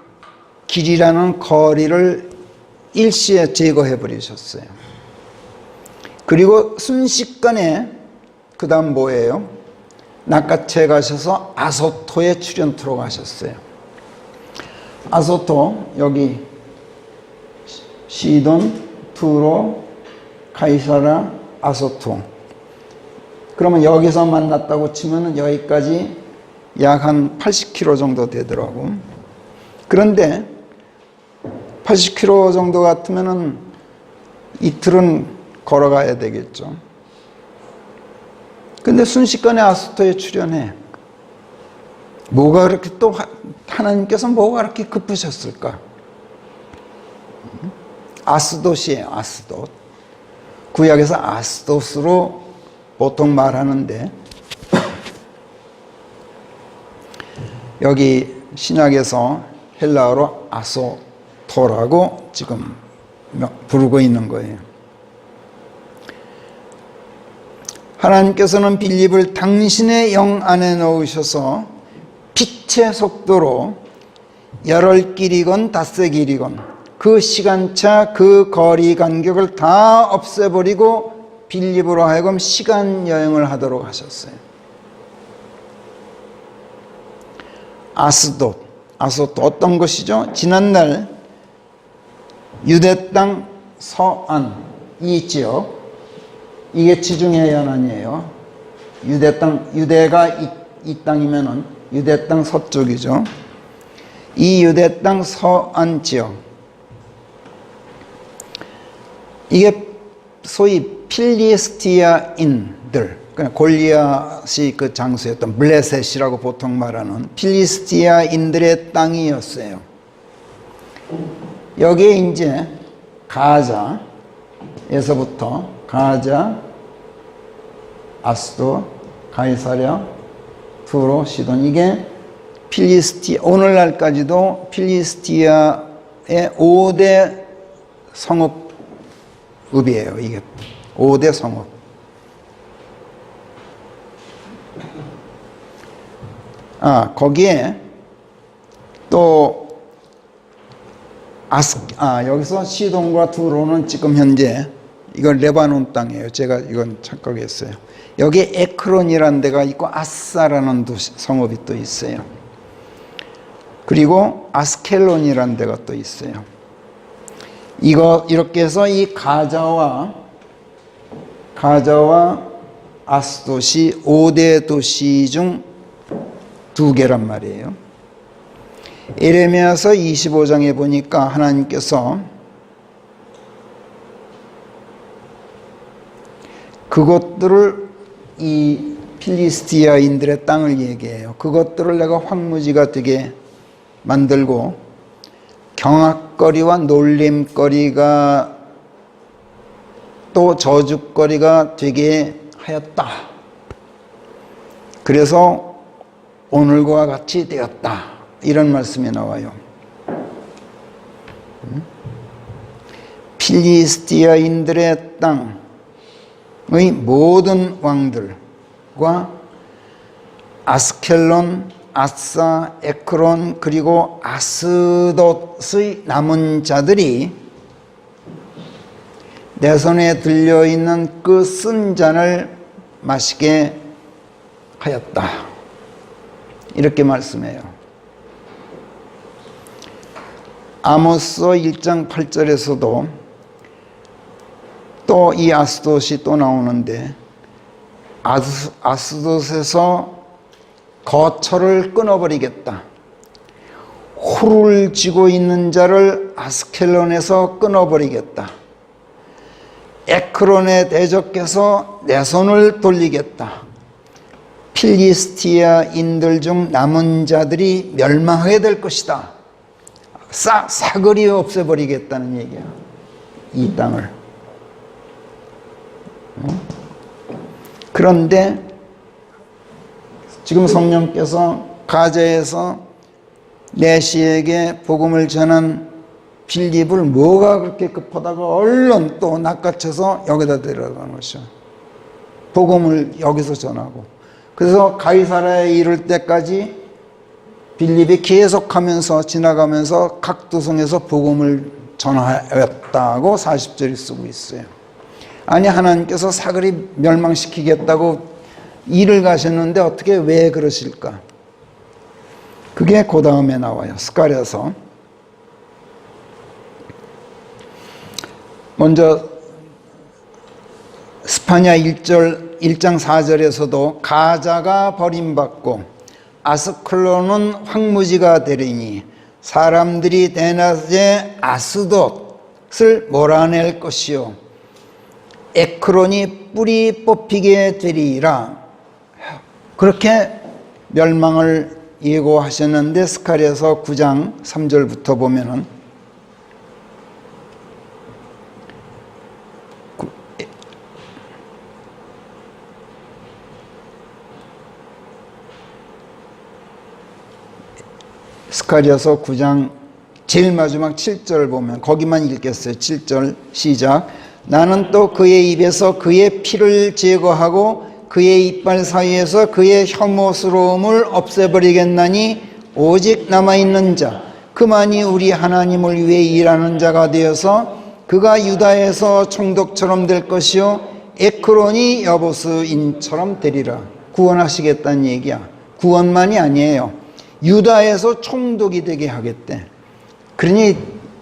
길이라는 거리를 일시에 제거해 버리셨어요. 그리고 순식간에 그 다음 뭐예요? 낚아채 가셔서 아소토의 출연토로 가셨어요. 아소토 여기 시돈, 투로, 카이사라, 아소토. 그러면 여기서 만났다고 치면 여기까지 약 한 80km 정도 되더라고. 그런데 80km 정도 같으면은 이틀은 걸어가야 되겠죠. 근데 순식간에 아소토에 출연해. 뭐가 그렇게 또 하나님께서 뭐가 그렇게 급하셨을까? 아스돗이에요. 아스돗. 구약에서 아스돗으로 보통 말하는데 여기 신약에서 헬라어로 아소토라고 지금 부르고 있는 거예요. 하나님께서는 빌립을 당신의 영 안에 넣으셔서 빛의 속도로 열흘 길이건 닷새 길이건 그 시간차 그 거리 간격을 다 없애버리고 빌립으로 하여금 시간 여행을 하도록 하셨어요. 아소토 어떤 것이죠? 지난날 유대 땅 서안 이 지역, 이게 지중해 연안이에요. 유대 땅, 유대가 이 땅이면은 유대 땅 서쪽이죠. 이 유대 땅 서안 지역, 이게 소위 필리스티아인들, 그러니까 골리앗이 그 장수였던 블레셋이라고 보통 말하는 필리스티아인들의 땅이었어요. 여기에 이제 가자에서부터 가자, 아스도, 가이사랴, 두로, 시돈, 이게 필리스티아, 오늘날까지도 필리스티아의 5대 성읍이에요. 이게 5대 성읍. 거기에 또 여기서 시돈과 두로는 지금 현재 이건 레바논 땅이에요. 제가 이건 착각했어요. 여기에 에크론이라는 데가 있고 아사라는 성읍이 또 있어요. 그리고 아스켈론이라는 데가 또 있어요. 이렇게 해서 이 가자와 아스돗이 5대 도시 중 2개란 말이에요. 에레미야서 25장에 보니까 하나님께서 그것들을, 이 필리스티아인들의 땅을 얘기해요. 그것들을 내가 황무지가 되게 만들고 경악거리와 놀림거리가 또 저주거리가 되게 하였다. 그래서 오늘과 같이 되었다. 이런 말씀이 나와요. 필리스티아인들의 땅의 모든 왕들과 아스켈론, 아사, 에크론, 그리고 아스돗의 남은 자들이 내 손에 들려있는 그 쓴 잔을 마시게 하였다. 이렇게 말씀해요. 아모스 1장 8절에서도 또 이 아스돗이 또 나오는데, 아스돗에서 거처를 끊어버리겠다. 후를 쥐고 있는 자를 아스켈론에서 끊어버리겠다. 에크론에 대적해서 내 손을 돌리겠다. 필리스티아인들 중 남은 자들이 멸망하게 될 것이다. 사거리 없애버리겠다는 얘기야. 이 땅을. 그런데 지금 성령께서 가자에서 내시에게 복음을 전한 빌립을 뭐가 그렇게 급하다가 얼른 또 낚아채서 여기다 데려가는 것이야. 복음을 여기서 전하고. 그래서 가이사랴에 이를 때까지 빌립이 계속하면서 지나가면서 각 도성에서 복음을 전하였다고 40절이 쓰고 있어요. 아니, 하나님께서 사거리 멸망시키겠다고 일을 가셨는데 어떻게 왜 그러실까? 그게 그 다음에 나와요. 스가랴서. 먼저 스파냐 1장 4절에서도 가자가 버림받고 아스클론은 황무지가 되리니 사람들이 대낮에 아스돗을 몰아낼 것이요 에크론이 뿌리 뽑히게 되리라. 그렇게 멸망을 예고하셨는데 스가랴서 9장 3절부터 보면은 스가랴서 9장 제일 마지막 7절 보면 거기만 읽겠어요. 7절 시작. 나는 또 그의 입에서 그의 피를 제거하고 그의 이빨 사이에서 그의 혐오스러움을 없애버리겠나니 오직 남아있는 자 그만이 우리 하나님을 위해 일하는 자가 되어서 그가 유다에서 총독처럼 될 것이요 에크론이 여보스인처럼 되리라. 구원하시겠다는 얘기야. 구원만이 아니에요. 유다에서 총독이 되게 하겠대. 그러니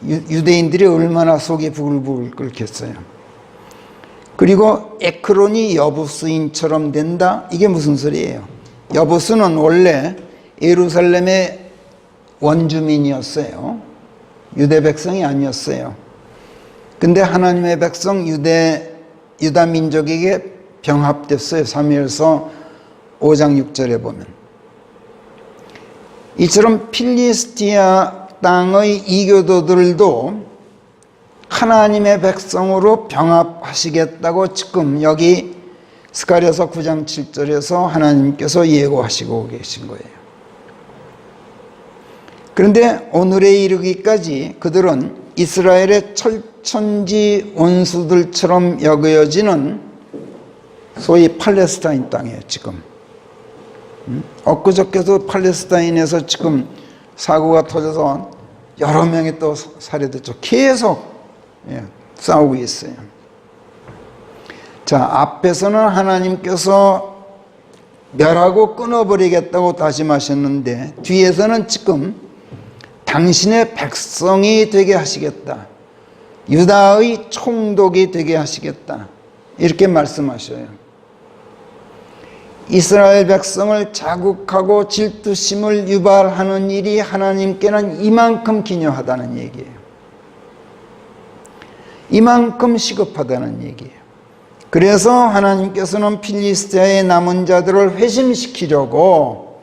유대인들이 얼마나 속이 부글부글 끓겠어요. 그리고 에크론이 여부스인처럼 된다? 이게 무슨 소리예요? 여부스는 원래 예루살렘의 원주민이었어요. 유대 백성이 아니었어요. 근데 하나님의 백성 유다 민족에게 병합됐어요. 사무엘서 5장 6절에 보면. 이처럼 필리스티아 땅의 이교도들도 하나님의 백성으로 병합하시겠다고 지금 여기 스가랴서 9장 7절에서 하나님께서 예고하시고 계신 거예요. 그런데 오늘에 이르기까지 그들은 이스라엘의 철천지 원수들처럼 여겨지는 소위 팔레스타인 땅이에요. 지금 엊그저께도 팔레스타인에서 지금 사고가 터져서 여러 명이 또 살해됐죠. 계속 싸우고 있어요. 자, 앞에서는 하나님께서 멸하고 끊어버리겠다고 다짐하셨는데 뒤에서는 지금 당신의 백성이 되게 하시겠다. 유다의 총독이 되게 하시겠다. 이렇게 말씀하셔요. 이스라엘 백성을 자국하고 질투심을 유발하는 일이 하나님께는 이만큼 기묘하다는 얘기예요. 이만큼 시급하다는 얘기예요. 그래서 하나님께서는 필리스티아의 남은 자들을 회심시키려고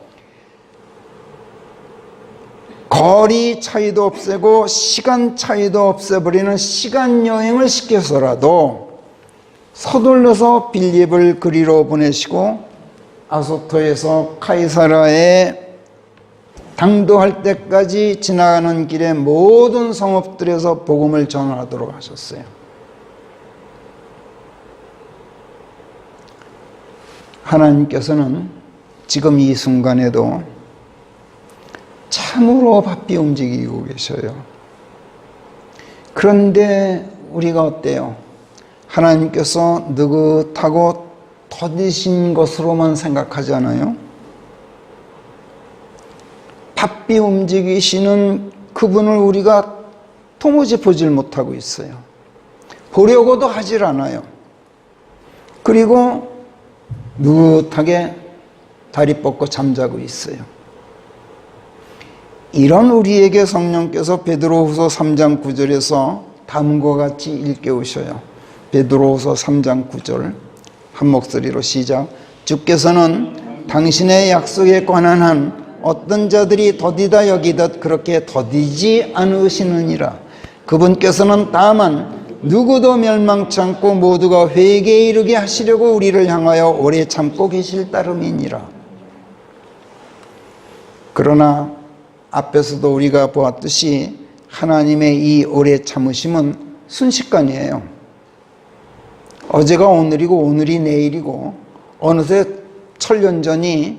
거리 차이도 없애고 시간 차이도 없애버리는 시간 여행을 시켜서라도 서둘러서 빌립을 그리로 보내시고 아소토에서 카이사라에 당도할 때까지 지나가는 길에 모든 성읍들에서 복음을 전하도록 하셨어요. 하나님께서는 지금 이 순간에도 참으로 바삐 움직이고 계셔요. 그런데 우리가 어때요? 하나님께서 느긋하고 더디신 것으로만 생각하지 않아요? 바삐 움직이시는 그분을 우리가 도무지 보질 못하고 있어요. 보려고도 하질 않아요. 그리고 느긋하게 다리 뻗고 잠자고 있어요. 이런 우리에게 성령께서 베드로후서 3장 9절에서 다음과 같이 일깨우셔요. 베드로후서 3장 9절 한 목소리로 시작. 주께서는 당신의 약속에 관한 한 어떤 자들이 더디다 여기듯 그렇게 더디지 않으시느니라. 그분께서는 다만 누구도 멸망치 않고 모두가 회개에 이르게 하시려고 우리를 향하여 오래 참고 계실 따름이니라. 그러나 앞에서도 우리가 보았듯이 하나님의 이 오래 참으심은 순식간이에요. 어제가 오늘이고 오늘이 내일이고 어느새 천년 전이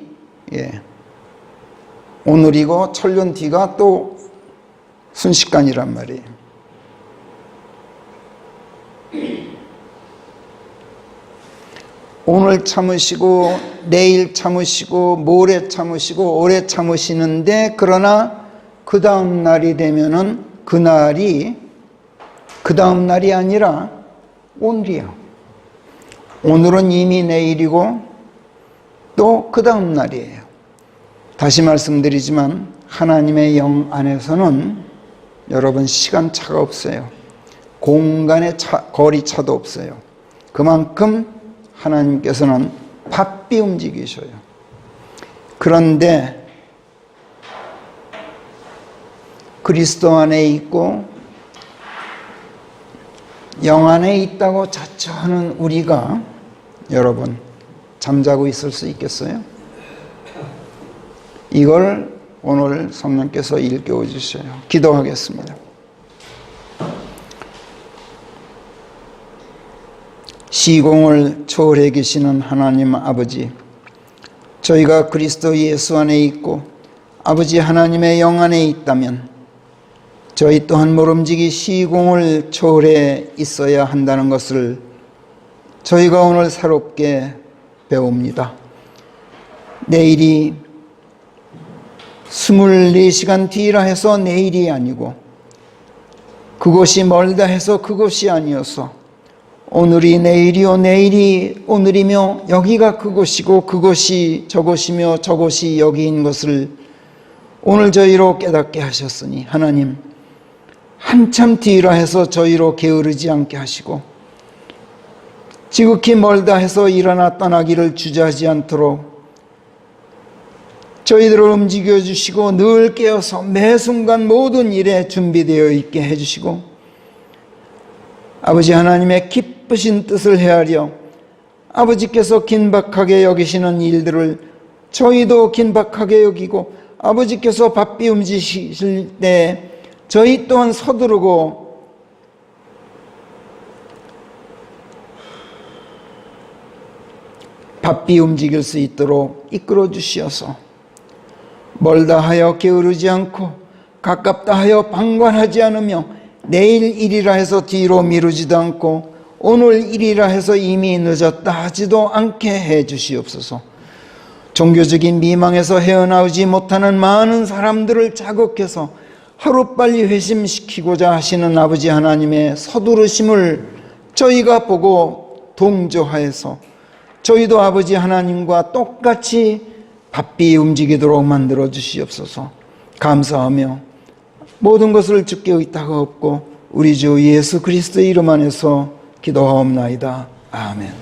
오늘이고 천년 뒤가 또 순식간이란 말이에요. 오늘 참으시고 내일 참으시고 모레 참으시고 오래 참으시는데 그러나 그 다음 날이 되면은 그날이 그 다음 날이 아니라 오늘이야. 오늘은 이미 내일이고 또 그 다음 날이에요. 다시 말씀드리지만 하나님의 영 안에서는 여러분 시간차가 없어요. 공간의 거리차도 없어요. 그만큼 하나님께서는 바삐 움직이셔요. 그런데 그리스도 안에 있고 영 안에 있다고 자처하는 우리가 여러분 잠자고 있을 수 있겠어요? 이걸 오늘 성령께서 일깨워 주셔요. 기도하겠습니다. 시공을 초월해 계시는 하나님 아버지, 저희가 그리스도 예수 안에 있고 아버지 하나님의 영 안에 있다면 저희 또한 모름지기 시공을 초월해 있어야 한다는 것을 저희가 오늘 새롭게 배웁니다. 내일이 24시간 뒤라 해서 내일이 아니고 그곳이 멀다 해서 그곳이 아니어서 오늘이 내일이요 내일이 오늘이며 여기가 그곳이고 그곳이 저곳이며 저곳이 여기인 것을 오늘 저희로 깨닫게 하셨으니 하나님, 한참 뒤라 해서 저희로 게으르지 않게 하시고 지극히 멀다 해서 일어나 떠나기를 주저하지 않도록 저희들을 움직여 주시고 늘 깨어서 매 순간 모든 일에 준비되어 있게 해주시고 아버지 하나님의 기쁘신 뜻을 헤아려 아버지께서 긴박하게 여기시는 일들을 저희도 긴박하게 여기고 아버지께서 바삐 움직이실 때 저희 또한 서두르고 바삐 움직일 수 있도록 이끌어 주시어서 멀다 하여 게으르지 않고 가깝다 하여 방관하지 않으며 내일 일이라 해서 뒤로 미루지도 않고 오늘 일이라 해서 이미 늦었다 하지도 않게 해 주시옵소서. 종교적인 미망에서 헤어나오지 못하는 많은 사람들을 자극해서 하루빨리 회심시키고자 하시는 아버지 하나님의 서두르심을 저희가 보고 동조하여서 저희도 아버지 하나님과 똑같이 바삐 움직이도록 만들어 주시옵소서. 감사하며 모든 것을 주께 의탁하옵고 우리 주 예수 그리스도의 이름 안에서 기도하옵나이다. 아멘.